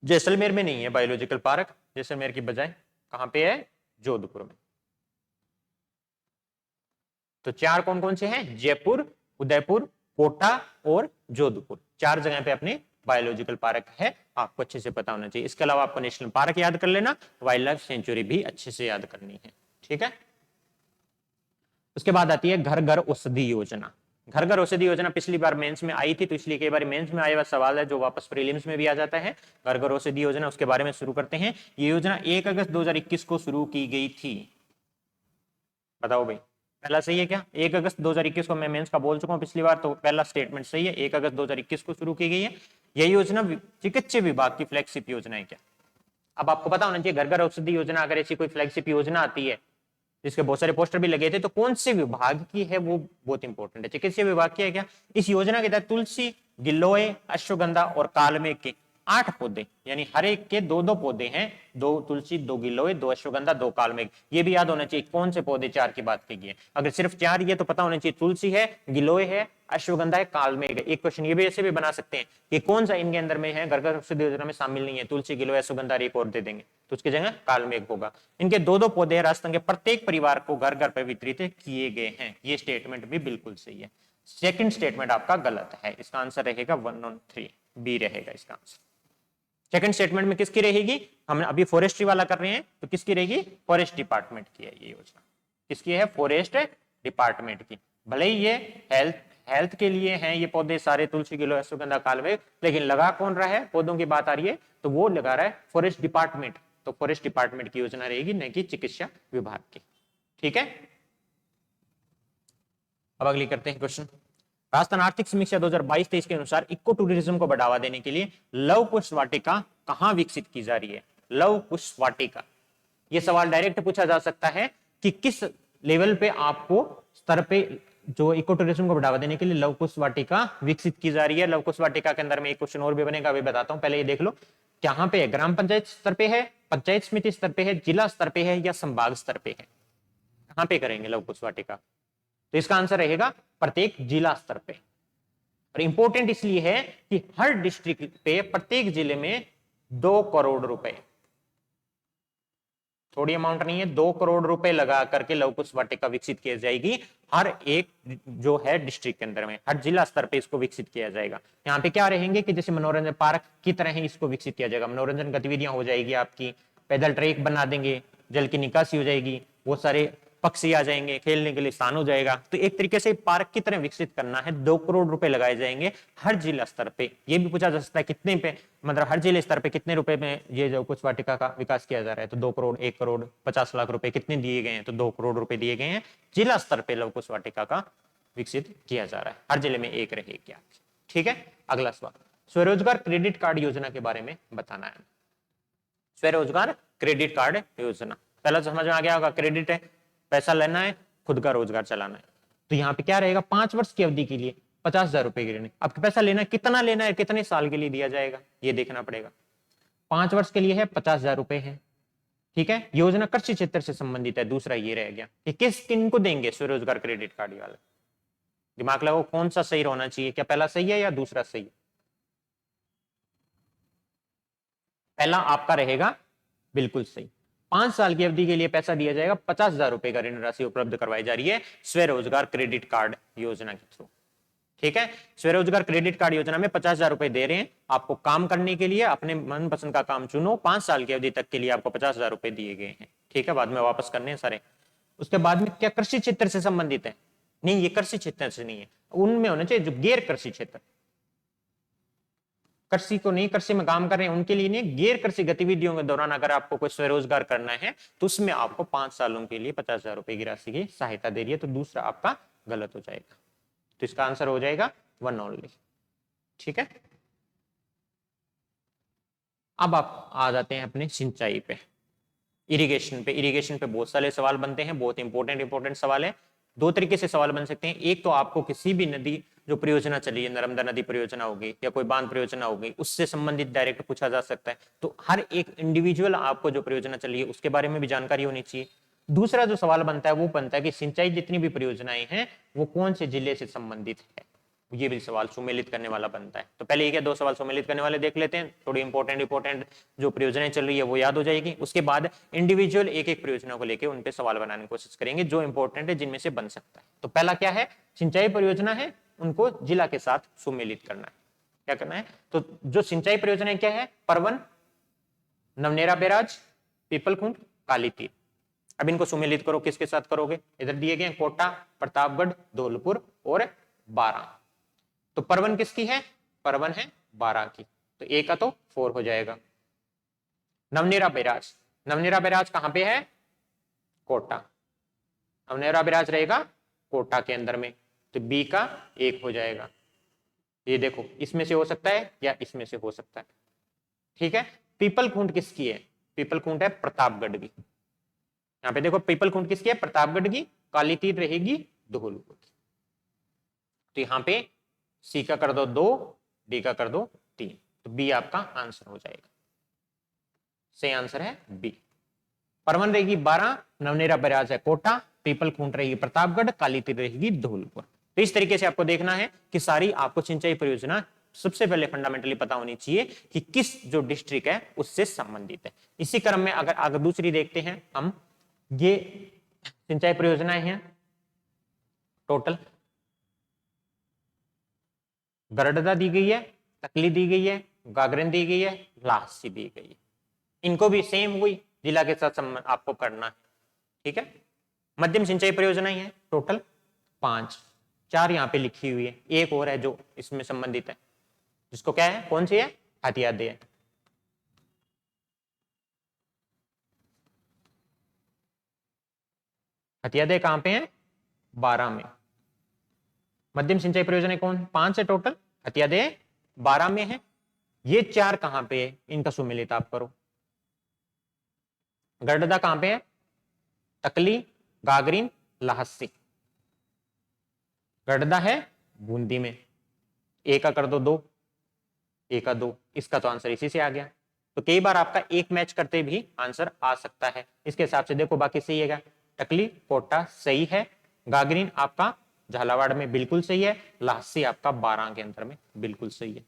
जैसलमेर में नहीं है बायोलॉजिकल पार्क, जैसलमेर की बजाय कहां पे है? जोधपुर में। तो 4 कौन कौन से हैं? जयपुर, उदयपुर, कोटा और जोधपुर, 4 जगह पे अपने बायोलॉजिकल पार्क है, आपको अच्छे से पता होना चाहिए। इसके अलावा आपको नेशनल पार्क याद कर लेना, वाइल्ड लाइफ सेंचुरी भी अच्छे से याद करनी है, ठीक है। उसके बाद आती है घर घर औषधि योजना। घर घर औषधि योजना पिछली बार मेंस में आई थी, तो इसलिए कई बार मेंस में आया हुआ सवाल है जो वापस प्रीलिम्स में भी आ जाता है। घर घर औषधि योजना, उसके बारे में शुरू करते हैं। ये योजना 1 अगस्त 2021 को शुरू की गई थी। बताओ भाई, पहला सही है क्या? 1 अगस्त 2021 को मैं मेंस का बोल चुका हूं पिछली बार, तो पहला स्टेटमेंट सही है, 1 अगस्त 2021 को शुरू की गई है। यह योजना चिकित्सा विभाग की फ्लैगशिप योजना है क्या? अब आपको पता होना चाहिए, घर घर औषधि योजना अगर ऐसी कोई फ्लैगशिप योजना आती है जिसके बहुत सारे पोस्टर भी लगे थे, तो कौन से विभाग की है वो बहुत इंपॉर्टेंट है। चिकित्सा विभाग की है क्या? इस योजना के तहत तुलसी, गिलोय, अश्वगंधा और कालमेघ के 8 पौधे, यानी हर एक के 2-2 पौधे हैं, 2 तुलसी, 2 गिलोय, 2 अश्वगंधा, 2 कालमेघ। ये भी याद होना चाहिए कौन से पौधे, 4 की बात की गई है। अगर सिर्फ 4 ये तो पता होना चाहिए, तुलसी है, गिलोय है, अश्वगंधा है, कालमेघ है। एक क्वेश्चन ये भी ऐसे भी बना सकते हैं कि कौन सा इनके अंदर में है, घर घर औषधि योजना में शामिल नहीं है, तुलसी, गिलोय, अश्वगंधा, एक और दे देंगे तो उसकी जगह कालमेघ होगा। इनके 2-2 पौधे राजस्थान के प्रत्येक परिवार को घर घर पर वितरित किए गए हैं। ये स्टेटमेंट भी बिल्कुल सही है। सेकंड स्टेटमेंट आपका गलत है, इसका आंसर रहेगा 1 और 3, बी रहेगा इसका आंसर। सेकंड स्टेटमेंट में किसकी रहेगी? हम अभी फॉरेस्ट्री वाला कर रहे हैं, तो किसकी रहेगी? फॉरेस्ट डिपार्टमेंट की है ये योजना। किसकी है? फॉरेस्ट डिपार्टमेंट की। भले ही ये हेल्थ के लिए हैं ये पौधे सारे, तुलसी, गिलोय, अश्वगंधा, कालमेघ, लेकिन लगा कौन रहा है? पौधों की बात आ रही है तो वो लगा रहा है फॉरेस्ट डिपार्टमेंट। तो फॉरेस्ट डिपार्टमेंट की योजना रहेगी, न कि चिकित्सा विभाग की, ठीक है। अब अगली करते हैं क्वेश्चन। राजस्थान आर्थिक समीक्षा 2022-23 के अनुसार इको टूरिज्म को बढ़ावा देने के लिए लव कुश वाटिका कहां विकसित की जा रही है? लव कुश वाटिका, यह सवाल डायरेक्ट पूछा जा सकता है कि किस लेवल पे आपको स्तर पे जो इको टूरिज्म को बढ़ावा देने के लिए लव कुश वाटिका विकसित की जा रही है। लव कुश वाटिका के अंदर में एक क्वेश्चन और भी बनेगा, अभी बताता हूं, पहले ये देख लो कहां पे है। ग्राम पंचायत स्तर पे है, पंचायत समिति स्तर पे है, जिला स्तर पे है या संभाग स्तर पे है? कहां पे करेंगे लव कुश वाटिका? तो इसका आंसर रहेगा प्रत्येक जिला स्तर पे। और इंपॉर्टेंट इसलिए है कि हर डिस्ट्रिक्ट पे, प्रत्येक जिले में 2 करोड़ रुपए, थोड़ी अमाउंट नहीं है, 2 करोड़ रुपए लगा करके लव कुश वाटिका विकसित की जाएगी हर एक जो है डिस्ट्रिक्ट के अंदर में, हर जिला स्तर पे इसको विकसित किया जाएगा। यहाँ पे क्या रहेंगे कि जैसे मनोरंजन पार्क की तरह ही इसको विकसित किया जाएगा। मनोरंजन गतिविधियां हो जाएगी आपकी, पैदल ट्रैक बना देंगे, जल की निकासी हो जाएगी, बहुत सारे पक्षी आ जाएंगे, खेलने के लिए स्थान हो जाएगा। तो एक तरीके से पार्क की तरह विकसित करना है, 2 करोड़ रुपए लगाए जाएंगे हर जिला स्तर पे। ये भी पूछा जा सकता है कितने पे, मतलब हर जिले स्तर पे कितने रुपए में ये जो कुश वाटिका का विकास किया जा रहा है? तो 2 करोड़, 1 करोड़ 50 लाख रुपए कितने दिए गए हैं? तो 2 करोड़ रुपए दिए गए हैं। जिला स्तर पे लव कुश वाटिका का विकसित किया जा रहा है, हर जिले में एक रहेगी आपकी, ठीक है। अगला सवाल, स्वरोजगार क्रेडिट कार्ड योजना के बारे में बताना है। स्वरोजगार क्रेडिट कार्ड योजना, पहला समझ में आ गया होगा, क्रेडिट है, पैसा लेना है, खुद का रोजगार चलाना है। तो यहाँ पे क्या रहेगा? 5 वर्ष की अवधि के लिए 50,000 रुपए की ऋण। आपको पैसा लेना है, कितना लेना है, कितने साल के लिए दिया जाएगा, ये देखना पड़ेगा। 5 वर्ष के लिए है, 50,000 रुपए है, ठीक है। योजना कृषि क्षेत्र से संबंधित है। दूसरा ये रह गया कि किन को देंगे स्वरोजगार क्रेडिट कार्ड वाला। दिमाग लगाओ कौन सा सही होना चाहिए, क्या पहला सही है या दूसरा सही है? पहला आपका रहेगा बिल्कुल सही। 5 साल की अवधि के लिए पैसा दिया जाएगा, 50,000 रुपए का ऋण राशि उपलब्ध करवाई जा रही है स्वरोजगार क्रेडिट कार्ड योजना के थ्रू, ठीक है। स्वरोजगार क्रेडिट कार्ड योजना में 50,000 रुपए दे रहे हैं आपको काम करने के लिए, अपने मनपसंद का काम चुनो, 5 साल की अवधि तक के लिए आपको 50,000 रुपए दिए गए हैं, ठीक है। बाद में वापस करने हैं सारे। उसके बाद में क्या कृषि क्षेत्र से संबंधित है? नहीं, ये कृषि क्षेत्र से नहीं है, उनमें होना चाहिए जो गैर कृषि क्षेत्र, कृषि को नहीं, कृषि में काम कर रहे हैं उनके लिए नहीं, गैर कृषि गतिविधियों के दौरान अगर आपको कोई स्वरोजगार करना है तो उसमें आपको 5 सालों के लिए 50,000 रुपए की राशि की सहायता दे रही है। तो दूसरा आपका गलत हो जाएगा, तो इसका आंसर हो जाएगा 1 ओनली, ठीक है। अब आप आ जाते हैं अपने सिंचाई पे, इरिगेशन पे। इरिगेशन पे बहुत सारे सवाल बनते हैं, बहुत इंपॉर्टेंट सवाल है। 2 तरीके से सवाल बन सकते हैं। एक तो आपको किसी भी नदी जो परियोजना चली है, नर्मदा नदी परियोजना होगी या कोई बांध परियोजना होगी, उससे संबंधित डायरेक्ट पूछा जा सकता है। तो हर एक इंडिविजुअल आपको जो परियोजना चली है उसके बारे में भी जानकारी होनी चाहिए। दूसरा जो सवाल बनता है वो बनता है कि सिंचाई जितनी भी परियोजनाएं हैं वो कौन से जिले से संबंधित है, ये भी सवाल सुमेलित करने वाला बनता है। तो पहले ये 2 सवाल सुमेलित करने वाले देख लेते हैं, थोड़ी इंपॉर्टेंट जो परियोजनाएं चल रही है वो याद हो जाएगी। उसके बाद इंडिविजुअल एक एक परियोजना को लेकर उन पे सवाल बनाने की कोशिश करेंगे जो इंपॉर्टेंट है, जिनमें से बन सकता है। तो पहला क्या है? सिंचाई परियोजना है, उनको जिला के साथ सुमेलित करना है। क्या करना है? तो जो सिंचाई परियोजनाएं क्या है? परवन, नवनेरा बैराज, पीपलखुंट, काली तीर। अब इनको सुमेलित करो, किसके साथ करोगे? इधर दिए गए कोटा, प्रतापगढ़, धौलपुर और बारां। तो परवन किसकी है? परवन है बारां की, तो ए का तो 4 हो जाएगा। नवनेरा बैराज, नवनेरा बैराज कहां पे है? कोटा। नवनेरा बैराज रहेगा कोटा के अंदर में, तो बी का 1 हो जाएगा। ये देखो, इसमें से हो सकता है या इसमें से हो सकता है, ठीक है। पीपलखुंट किसकी है? पीपलखुंट है प्रतापगढ़ की। यहाँ पे देखो पीपलखुंट किसकी है? प्रतापगढ़ की। काली तीर रहेगी धौलपुर की। तो यहाँ पे सी का कर दो 2, डी का कर दो 3, तो बी आपका आंसर हो जाएगा। सही आंसर है बी। परवन रहेगी 12, नवनेरा बैराज है कोटा, पीपलखुंट रहेगी प्रतापगढ़, काली तीर रहेगी धौलपुर। तो इस तरीके से आपको देखना है कि सारी आपको सिंचाई परियोजना सबसे पहले फंडामेंटली पता होनी चाहिए कि किस जो डिस्ट्रिक्ट है उससे संबंधित है। इसी क्रम में अगर आगे दूसरी देखते हैं हम, ये सिंचाई परियोजनाएं हैं टोटल। गरडदा दी गई है, तकली दी गई है, गागरन दी गई है, लाहसी दी गई है। इनको भी सेम हुई जिला के साथ आपको करना है, ठीक है। मध्यम सिंचाई परियोजनाएं हैं टोटल 5, 4 यहाँ पे लिखी हुई है, एक और है जो इसमें संबंधित है, जिसको क्या है? कौन सी है? हथियादे है। हथियादे कहां पे है? 12 में। मध्यम सिंचाई परियोजना कौन? 5 है टोटल, हथियादे 12 में है। ये 4 कहां पे है? इनका सुमेलित आप करो। गरडदा कहां पे है? तकली, गागरीन, लाहसी। गरडदा है बूंदी में, ए का कर दो 2, ए का 2, इसका तो आंसर इसी से आ गया। तो कई बार आपका एक मैच करते भी आंसर आ सकता है। इसके हिसाब से देखो बाकी सही है क्या? टकली, कोटा सही है, गागरीन आपका झालावाड़ में बिल्कुल सही है, लाहसी आपका 12 के अंदर में बिल्कुल सही है।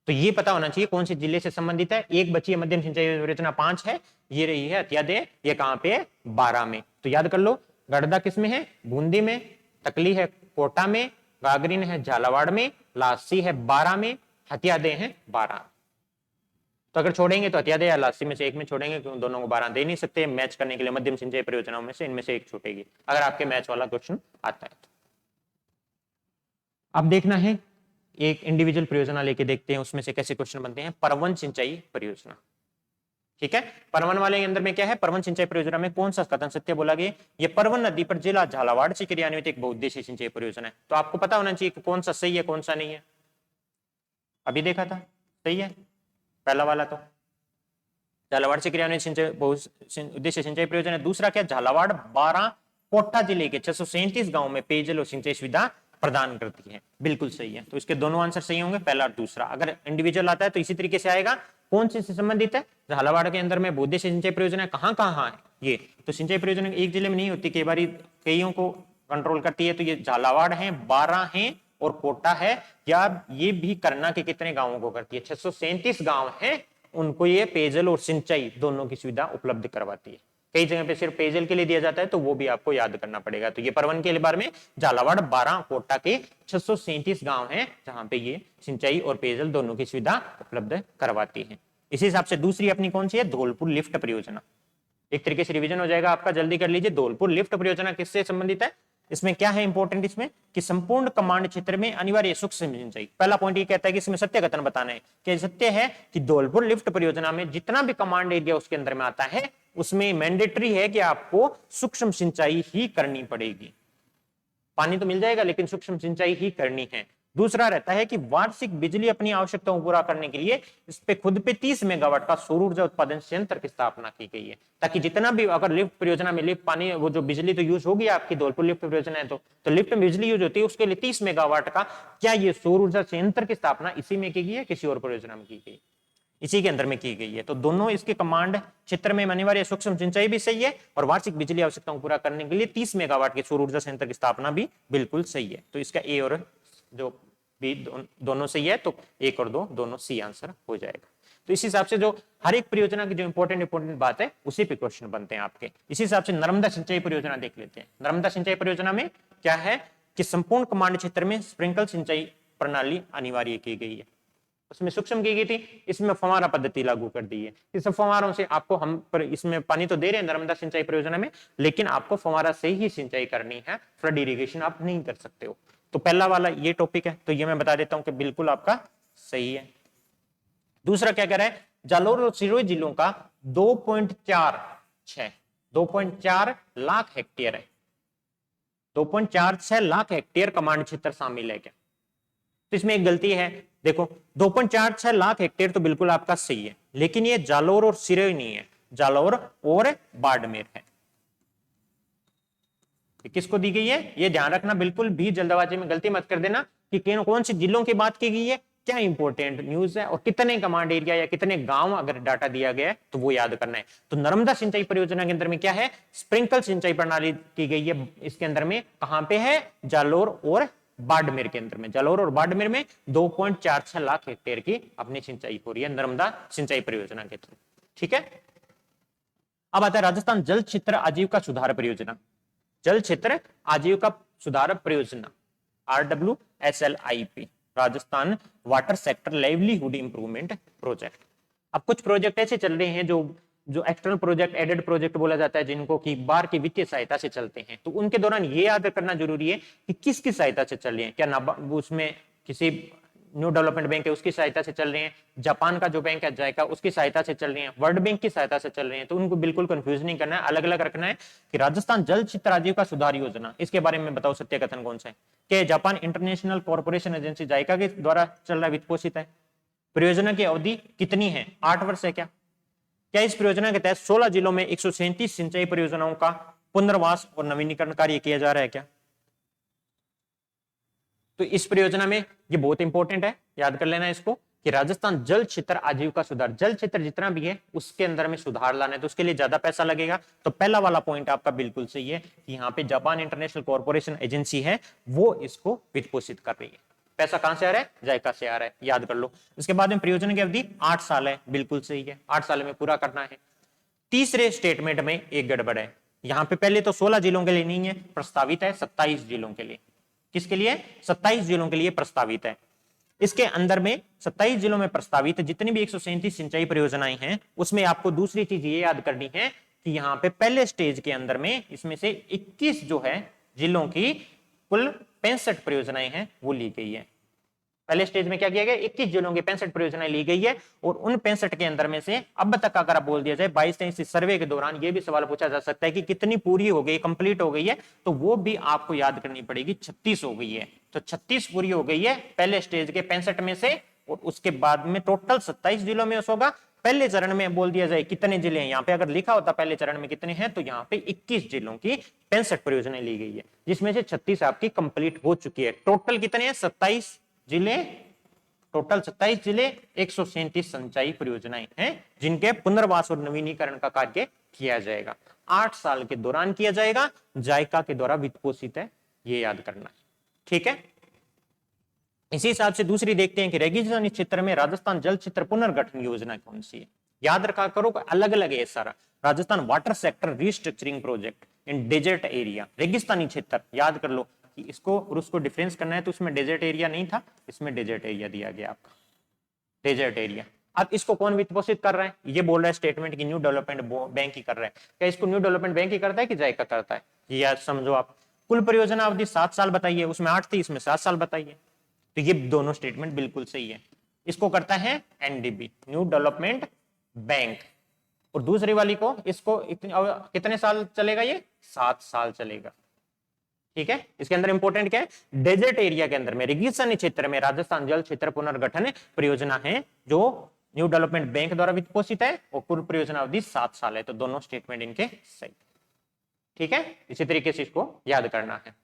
तो ये पता होना चाहिए कौन से जिले से संबंधित है। एक बची है मध्यम सिंचाई योजना 5 है, ये रही है हथियादे, ये कहां पे है? 12 में। तो याद कर लो, गढ़दा किस में है? बूंदी में, तकली है कोटा में, गागरीन है झालावाड़ में, लाहसी है 12 में, हथियादे हैं 12। तो अगर छोड़ेंगे तो हथियादे या लाहसी में से एक में छोड़ेंगे, क्योंकि दोनों को 12 दे नहीं सकते। मैच करने के लिए मध्यम सिंचाई परियोजनाओं में से इनमें से एक छूटेगी अगर आपके मैच वाला क्वेश्चन आता है तो। अब देखना है एक इंडिविजुअल परियोजना लेके देखते हैं उसमें से कैसे क्वेश्चन बनते हैं। परवन सिंचाई परियोजना, ठीक है। परवन वाले के अंदर में क्या है? परवन सिंचाई परियोजना में कौन सा कथन सत्य बोला गया? ये परवन नदी पर जिला झालावाड़ से क्रियान्वित एक बहुउद्देशीय सिंचाई परियोजना है। तो आपको पता होना चाहिए कि कौन सा सही है कौन सा नहीं है। अभी देखा था, सही है पहला वाला, तो झालावाड़ से क्रियान्वित सिंचाई बहुउद्देशीय सिंचाई परियोजना। दूसरा क्या? झालावाड़ 12 कोटा जिले के 637 गांव में पेयजल और सिंचाई सुविधा प्रदान करती है, बिल्कुल सही है। तो इसके दोनों आंसर सही होंगे, पहला और दूसरा। अगर इंडिविजुअल आता है तो इसी तरीके से आएगा। कौन से संबंधित है? झालावाड़ के अंदर में बहुउद्देशीय सिंचाई परियोजना कहां कहां है ये? तो सिंचाई परियोजना एक जिले में नहीं होती, कई बार कईयों को कंट्रोल करती है। तो ये झालावाड़ है, 12 है और कोटा है। या ये भी करना के कितने गांवों को करती है? 637 गांव है, उनको ये पेयजल और सिंचाई दोनों की सुविधा उपलब्ध करवाती है। कई जगह पे सिर्फ पेयजल के लिए दिया जाता है, तो वो भी आपको याद करना पड़ेगा। तो ये परवन के बारे में झालावाड़ 12 कोटा के 637 गांव हैं जहां पे ये सिंचाई और पेयजल दोनों की सुविधा उपलब्ध करवाती है। इसी हिसाब से दूसरी अपनी कौन सी है? धौलपुर लिफ्ट परियोजना। एक तरीके से रिवीजन हो जाएगा आपका, जल्दी कर लीजिए। धौलपुर लिफ्ट परियोजना किससे संबंधित है? इसमें क्या है इंपॉर्टेंट? इसमें कि संपूर्ण कमांड क्षेत्र में अनिवार्य सूक्ष्म सिंचाई। पहला पॉइंट ये कहता है कि इसमें सत्य कथन बताना है कि सत्य है कि धौलपुर लिफ्ट परियोजना में जितना भी कमांड एरिया उसके अंदर में आता है उसमें मैंडेटरी है कि आपको सूक्ष्म सिंचाई ही करनी पड़ेगी। पानी तो मिल जाएगा लेकिन सूक्ष्म सिंचाई ही करनी है। दूसरा रहता है कि वार्षिक बिजली अपनी आवश्यकताओं को पूरा करने के लिए इस पे खुद पे 30 मेगावाट का सौर ऊर्जा उत्पादन संयंत्र की स्थापना की गई है, ताकि जितना भी अगर लिफ्ट परियोजना में लिफ्ट पानी वो जो बिजली तो यूज होगी आपकी धौलपुर लिफ्ट परियोजना है तो लिफ्ट में बिजली यूज होती है, उसके लिए 30 मेगावाट का क्या ये सौर ऊर्जा संयंत्र की स्थापना इसी में की गई है, किसी और परियोजना में की गई? इसी के अंदर में की गई है। तो दोनों इसके कमांड क्षेत्र में अनिवार्य सूक्ष्म सिंचाई भी सही है और वार्षिक बिजली आवश्यकताओं को पूरा करने के लिए 30 मेगावाट के सौर ऊर्जा संयंत्र की स्थापना भी बिल्कुल सही है। तो इसका ए और जो बी दोनों सही है, तो 1 और 2 दोनों सी आंसर हो जाएगा। तो इस हिसाब से जो हर एक परियोजना की जो इंपॉर्टेंट बात है उसी पे क्वेश्चन बनते हैं आपके। इसी हिसाब से नर्मदा सिंचाई परियोजना देख लेते हैं। नर्मदा सिंचाई परियोजना में क्या है कि संपूर्ण कमांड क्षेत्र में स्प्रिंकल सिंचाई प्रणाली अनिवार्य की गई है। उसमें सूक्ष्म की गई थी, इसमें फव्वारा पद्धति लागू कर दी है। इस फव्वारों से आपको हम पर इसमें पानी तो दे रहे हैं नर्मदा सिंचाई परियोजना में, लेकिन आपको फव्वारा से ही सिंचाई करनी है, फ्लड इरिगेशन आप नहीं कर सकते हो। तो पहला वाला ये टॉपिक है, तो ये मैं बता देता हूं कि बिल्कुल आपका सही है। दूसरा क्या कह रहा है, जालोर और सिरोही जिलों का 2.4 लाख हेक्टेयर है, 2.46 लाख हेक्टेयर कमांड क्षेत्र शामिल है क्या? तो इसमें एक गलती है, देखो 2.46 लाख हेक्टेयर तो बिल्कुल आपका सही है, लेकिन ये जालोर और सिरोही नहीं है, जालोर और बाड़मेर है। किसको दी गई है ये ध्यान रखना, बिल्कुल भी जल्दबाजी में गलती मत कर देना कि कौन सी जिलों की बात की गई है, क्या इंपॉर्टेंट न्यूज है, और कितने कमांड एरिया या कितने गांव अगर डाटा दिया गया है तो वो याद करना है। तो नर्मदा सिंचाई परियोजना के अंदर में क्या है, स्प्रिंकल सिंचाई प्रणाली की गई है। इसके अंदर में कहां पे है, जालोर और बाड़मेर के अंदर में, जालोर और बाड़मेर में 2.46 लाख हेक्टेयर की अपनी सिंचाई हो रही है नर्मदा सिंचाई परियोजना के थ्रू। ठीक है, अब आता है राजस्थान जल क्षेत्र आजीविका सुधार परियोजना, जल क्षेत्र आजीविका सुधार परियोजना RWSLIP, Rajasthan water sector livelihood improvement project. अब कुछ प्रोजेक्ट ऐसे चल रहे हैं जो एक्सटर्नल प्रोजेक्ट, एडेड प्रोजेक्ट बोला जाता है, जिनको की बार की वित्तीय सहायता से चलते हैं। तो उनके दौरान ये याद करना जरूरी है कि किसकी सहायता से चल रहे हैं, क्या उसमें किसी न्यू डेवलपमेंट बैंक है उसकी सहायता से चल रहे हैं, जापान का जो बैंक है जायका उसकी सहायता से चल रहे हैं, वर्ल्ड बैंक की सहायता से चल रहे हैं। तो उनको बिल्कुल कंफ्यूज नहीं करना है, अलग अलग रखना है कि राजस्थान जल क्षेत्र आजीविका सुधार योजना, इसके बारे में बताओ सत्य कथन कौन सा है, कि जापान इंटरनेशनल कॉर्पोरेशन एजेंसी जायका के द्वारा चल रहा वित्त पोषित है। परियोजना की अवधि कितनी है, 8 वर्ष है क्या इस परियोजना के तहत 16 जिलों में 137 सिंचाई परियोजनाओं का पुनर्वास और नवीनीकरण कार्य किया जा रहा है क्या? तो इस परियोजना में ये बहुत इंपॉर्टेंट है, याद कर लेना इसको कि राजस्थान जल क्षेत्र आजीविका सुधार, जल क्षेत्र जितना भी है उसके अंदर में सुधार लाना है, तो उसके लिए ज्यादा पैसा लगेगा। तो पहला वाला पॉइंट आपका बिल्कुल सही है कि यहाँ पे जापान इंटरनेशनल कॉर्पोरेशन एजेंसी है वो इसको वित्त पोषित कर रही है। पैसा कहां से आ रहा है, जायका से आ रहा है, याद कर लो। इसके बाद में परियोजना की अवधि 8 साल है, बिल्कुल सही है, 8 साल में पूरा करना है। तीसरे स्टेटमेंट में एक गड़बड़ है, यहाँ पे पहले तो 16 जिलों के लिए नहीं है, प्रस्तावित है 27 जिलों के लिए। किसके लिए, 27 जिलों के लिए प्रस्तावित है। इसके अंदर में 27 जिलों में प्रस्तावित जितनी भी 137 सिंचाई परियोजनाएं हैं उसमें आपको दूसरी चीज ये याद करनी है कि यहाँ पे पहले स्टेज के अंदर में इसमें से 21 जो है जिलों की कुल 65 परियोजनाएं हैं वो ली गई है। पहले स्टेज में क्या किया गया, 21 जिलों की 65 परियोजनाएं ली गई है, और उन 65 के अंदर में से अब तक अगर आप बोल दिया जाए 22-23 सर्वे के दौरान ये भी सवाल पूछा जा सकता है कि कितनी पूरी हो गई, कंप्लीट हो गई है, तो वो भी आपको याद करनी पड़ेगी, 36 हो गई है। तो 36 पूरी हो गई है पहले स्टेज के 65 में से, और उसके बाद में टोटल 27 जिलों में होगा। पहले चरण में बोल दिया जाए कितने जिले हैं, यहाँ पे अगर लिखा होता पहले चरण में कितने हैं, तो यहाँ पे 21 जिलों की 65 परियोजनाएं ली गई है, जिसमें से 36 आपकी कंप्लीट हो चुकी है। टोटल कितने हैं, 27 जिले, टोटल 27 जिले, 137 सिंचाई परियोजनाएं हैं जिनके पुनर्वास और नवीनीकरण का कार्य किया जाएगा, 8 साल के दौरान किया जाएगा, जायका के द्वारा वित्त पोषित है, ये याद करना है। ठीक है, इसी हिसाब से दूसरी देखते हैं कि रेगिस्तानी क्षेत्र में राजस्थान जल क्षेत्र पुनर्गठन योजना कौन सी है। याद रखा करो, अलग अलग है सारा, Rajasthan water sector restructuring project in desert area, रेगिस्तानी क्षेत्र, याद कर लो कि इसको और उसको डिफरेंस करना है, तो उसमें डेजर्ट एरिया नहीं था, इसमें डेजर्ट एरिया दिया गया आपका, डेजर्ट एरिया। अब इसको कौन वित्त पोषित कर रहा है, ये बोल रहा है स्टेटमेंट की न्यू डेवलपमेंट बैंक ही कर रहा है। क्या इसको न्यू डेवलपमेंट बैंक ही करता है कि जायका करता है, ये समझो आप। कुल परियोजना अवधि 7 साल बताइए, उसमें 8 थी, इसमें 7 साल बताइए, तो ये दोनों स्टेटमेंट बिल्कुल सही है। इसको करता है एनडीबी, न्यू डेवलपमेंट बैंक, और दूसरी वाली को इसको कितने साल चलेगा, ये 7 साल चलेगा। ठीक है, इसके अंदर इंपॉर्टेंट क्या है, डेजर्ट एरिया के अंदर में रेगिस्तानी क्षेत्र में राजस्थान जल क्षेत्र पुनर्गठन परियोजना है जो न्यू डेवलपमेंट बैंक द्वारा वित्त पोषित है, और पूर्व परियोजना अवधि 7 साल है, तो दोनों स्टेटमेंट इनके सही। ठीक है, इसी तरीके से इसको याद करना है।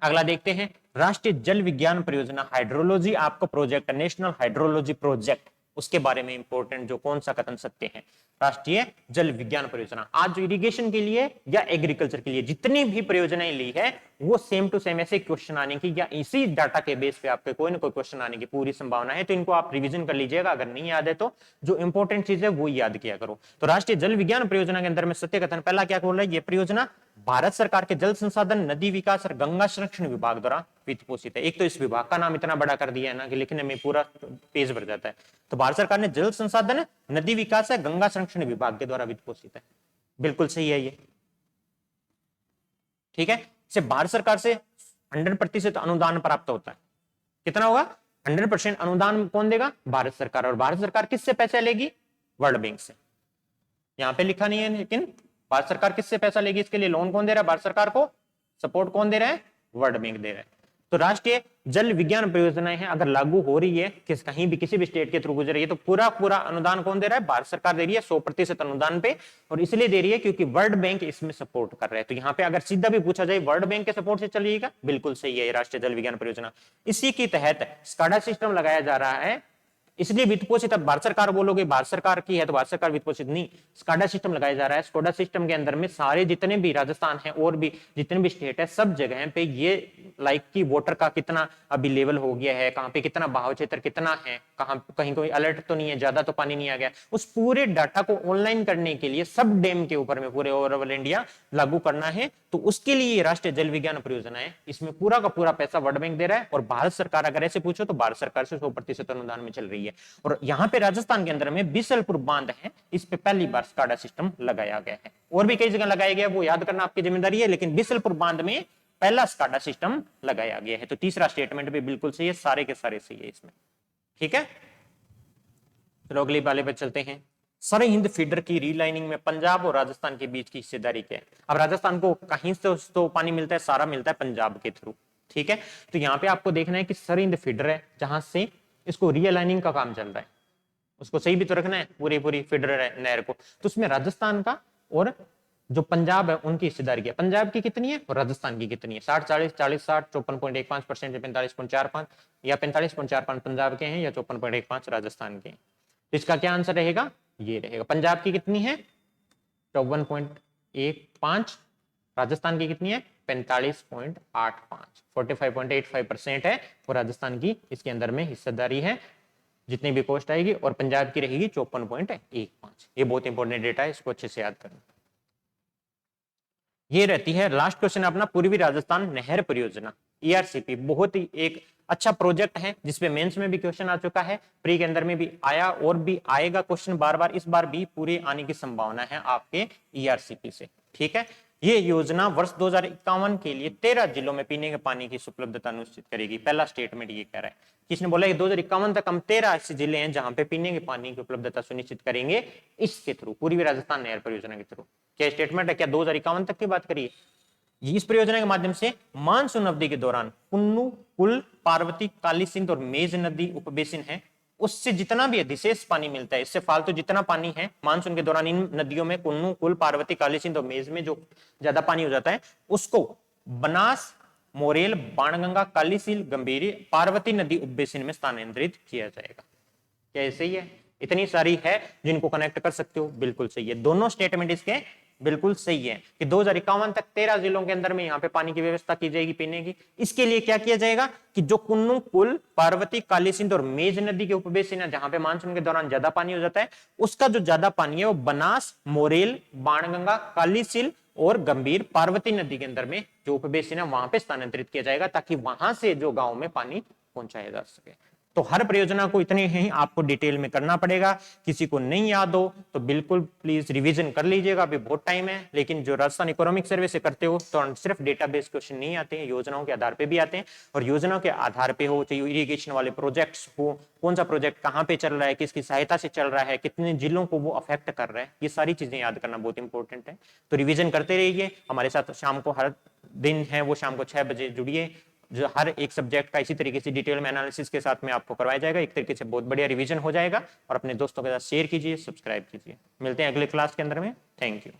अगला देखते हैं, राष्ट्रीय जल विज्ञान परियोजना हाइड्रोलॉजी आपका प्रोजेक्ट, नेशनल हाइड्रोलॉजी प्रोजेक्ट, उसके बारे में इंपॉर्टेंट जो कौन सा कथन सत्य है, राष्ट्रीय जल विज्ञान परियोजना। आज जो इरिगेशन के लिए या एग्रीकल्चर के लिए जितनी भी परियोजनाएं ली है वो सेम टू सेम ऐसे क्वेश्चन आने की या इसी डाटा के बेस पे आपके कोई ना कोई क्वेश्चन आने की पूरी संभावना है, तो इनको आप रिवीजन कर लीजिएगा, अगर नहीं याद है तो जो इंपॉर्टेंट चीज है वो याद किया करो। तो राष्ट्रीय जल विज्ञान परियोजना के अंदर में सत्य कथन पहला क्या बोल रहा है, ये परियोजना भारत सरकार के जल संसाधन, नदी विकास और गंगा संरक्षण विभाग द्वारा वित्त पोषित है। एक तो इस विभाग का नाम इतना बड़ा कर दिया है ना कि लिखने में पूरा पेज भर जाता है। तो भारत सरकार ने जल संसाधन, नदी विकास है, गंगा संरक्षण विभाग के द्वारा वित्त पोषित है। बिल्कुल सही है ये, ठीक है। इसे भारत सरकार से 100% अनुदान प्राप्त होता है। कितना होगा? 100% अनुदान कौन देगा? भारत सरकार। और भारत सरकार किससे पैसा लेगी? वर्ल्ड बैंक से। यहां पे लिखा नहीं है, लेकिन भारत सरकार किससे पैसा लेगी? इसके लिए लोन कौन दे रहा है? भारत सरकार को। सपोर्ट कौन दे रहा है? वर्ल्ड बैंक दे रहा है। तो राष्ट्रीय जल विज्ञान परियोजनाएं हैं, अगर लागू हो रही है कहीं भी किसी भी स्टेट के थ्रू गुजर रही है, तो पूरा पूरा अनुदान कौन दे रहा है? भारत सरकार दे रही है 100% अनुदान पे। और इसलिए दे रही है क्योंकि वर्ल्ड बैंक इसमें सपोर्ट कर रहा है। तो यहाँ पे अगर सीधा भी पूछा जाए वर्ल्ड बैंक के सपोर्ट से चलिएगा, बिल्कुल सही है राष्ट्रीय जल विज्ञान परियोजना। इसी के तहत स्काडा सिस्टम लगाया जा रहा है, इसलिए वित्त पोषित। अब भारत सरकार बोलोगे भारत सरकार की है तो भारत सरकार वित्त पोषित नहीं, स्काडा सिस्टम लगाया जा रहा है। स्काडा सिस्टम के अंदर में सारे जितने भी राजस्थान है और भी जितने भी स्टेट है, सब जगह पे ये लाइक की वाटर का कितना अभी लेवल हो गया है, कहाँ पे कितना बहाव क्षेत्र कितना है, कहीं कोई अलर्ट तो नहीं है, ज्यादा तो पानी नहीं आ गया, उस पूरे डाटा को ऑनलाइन करने के लिए सब डैम के ऊपर में पूरे ओवरऑल इंडिया लागू करना है। तो उसके लिए राष्ट्रीय जल विज्ञान परियोजना है, इसमें पूरा का पूरा पैसा वर्ल्ड बैंक दे रहा है। और भारत सरकार अगर ऐसे पूछो तो भारत सरकार से 100% अनुदान में चल रही है। और यहाँ पे राजस्थान के अंदर में बिसलपुर बांध है, इस पे पहली बार स्काडा सिस्टम लगाया गया है। और भी कई जगह लगाया गया, वो याद करना आपकी जिम्मेदारी है, लेकिन बिसलपुर बांध में पहला स्काडा सिस्टम लगाया गया है। तो तीसरा स्टेटमेंट भी बिल्कुल सही है, सारे के सारे सही है इसमें, ठीक है। चलो अगली वाले पे चलते हैं। सरहिंद फीडर की रीलाइनिंग में पंजाब और राजस्थान के बीच की हिस्सेदारी क्या है? अब राजस्थान को कहीं से तो पानी मिलता है, सारा मिलता है पंजाब के थ्रू, ठीक है। तो यहाँ पे आपको देखना है कि सरहिंद फीडर है, जहां से इसको रीअलाइनिंग का काम चल रहा है, उसको सही भी तो रखना है, पूरी फीडर नहर को। तो उसमें राजस्थान का और जो पंजाब है उनकी हिस्सेदारी क्या? पंजाब की कितनी है और राजस्थान की कितनी है? 60-40, 40-60, 54.15%, 45.45 या 45.45 पंजाब के हैं या 54.15 राजस्थान के हैं। तो इसका क्या आंसर रहेगा? ये रहेगा। पंजाब की कितनी है? 54.15, राजस्थान की कितनी है? 45.85, 45.85% है और राजस्थान की इसके अंदर में हिस्सेदारी है जितनी भी कॉस्ट आएगी, और पंजाब की रहेगी 54.15। ये बहुत इंपॉर्टेंट डेटा है, इसको अच्छे से याद करना। ये रहती है लास्ट क्वेश्चन अपना, पूर्वी राजस्थान नहर परियोजना ERCP। बहुत ही एक अच्छा प्रोजेक्ट है जिसपे मेंस में भी क्वेश्चन आ चुका है, प्री के अंदर में भी आया और भी आएगा क्वेश्चन बार बार, इस बार भी पूरे आने की संभावना है आपके ERCP से, ठीक है। ये योजना वर्ष 2051 के लिए 13 जिलों में पीने के पानी की उपलब्धता निश्चित करेगी। पहला स्टेटमेंट ये कह रहा है, किसने बोला? 2051 तक हम 13 ऐसे जिले हैं जहां पे पीने के पानी की उपलब्धता सुनिश्चित करेंगे इसके थ्रू, पूर्वी राजस्थान नहर परियोजना के थ्रू। क्या स्टेटमेंट है? क्या 2051 तक की बात करिए? इस परियोजना के माध्यम से मानसून अवधि के दौरान कुन्नू, कुल, पार्वती, काली सिंध और मेज नदी उपबेसिन है, उससे जितना भी अधिशेष पानी मिलता है, इससे फालतू जितना पानी है मानसून के दौरान इन नदियों में, कुन्नू, कुल, पार्वती, काली सिंध और मेज में जो ज्यादा पानी हो जाता है, उसको बनास, मोरेल, बाणगंगा, कालीसील, गंभीरी, पार्वती नदी उपबेसिन में स्थानांतरित किया जाएगा। क्या ऐसे ही है? इतनी सारी है जिनको कनेक्ट कर सकते हो, बिल्कुल सही है। दोनों स्टेटमेंट इसके बिल्कुल सही है कि 2051 तक 13 जिलों के अंदर में यहाँ पे पानी की व्यवस्था की जाएगी पीने की। इसके लिए क्या किया जाएगा कि जो कुन्नू, कुल, पार्वती, काली सिंध और मेज नदी के उपबेसिन है, जहां पे मानसून के दौरान ज्यादा पानी हो जाता है, उसका जो ज्यादा पानी है वो बनास, मोरेल, बाणगंगा, कालीसिल और गंभीर, पार्वती नदी के अंदर में जो उपबेसिन है वहां पे स्थानांतरित किया जाएगा, ताकि वहां से जो गांव में पानी पहुंचाया जा सके। तो हर परियोजना को इतने ही आपको डिटेल में करना पड़ेगा। किसी को नहीं याद हो तो बिल्कुल प्लीज रिवीजन कर लीजिएगा, अभी बहुत टाइम है। लेकिन जो राजस्थान इकोनॉमिक सर्वे से करते हो तो सिर्फ डेटाबेस क्वेश्चन नहीं आते हैं, योजनाओं के आधार पे भी आते हैं। और योजनाओं के आधार पे हो, चाहे इरिगेशन वाले प्रोजेक्ट्स हो, कौन सा प्रोजेक्ट कहाँ पे चल रहा है, किसकी सहायता से चल रहा है, कितने जिलों को वो अफेक्ट कर रहा है, ये सारी चीजें याद करना बहुत इंपॉर्टेंट है। तो रिविजन करते रहिए हमारे साथ। शाम को हर दिन है वो शाम को 6 बजे जुड़िए, जो हर एक सब्जेक्ट का इसी तरीके से डिटेल में एनालिसिस के साथ में आपको करवाया जाएगा। एक तरीके से बहुत बढ़िया रिवीजन हो जाएगा। और अपने दोस्तों के साथ शेयर कीजिए, सब्सक्राइब कीजिए। मिलते हैं अगले क्लास के अंदर में। Thank you.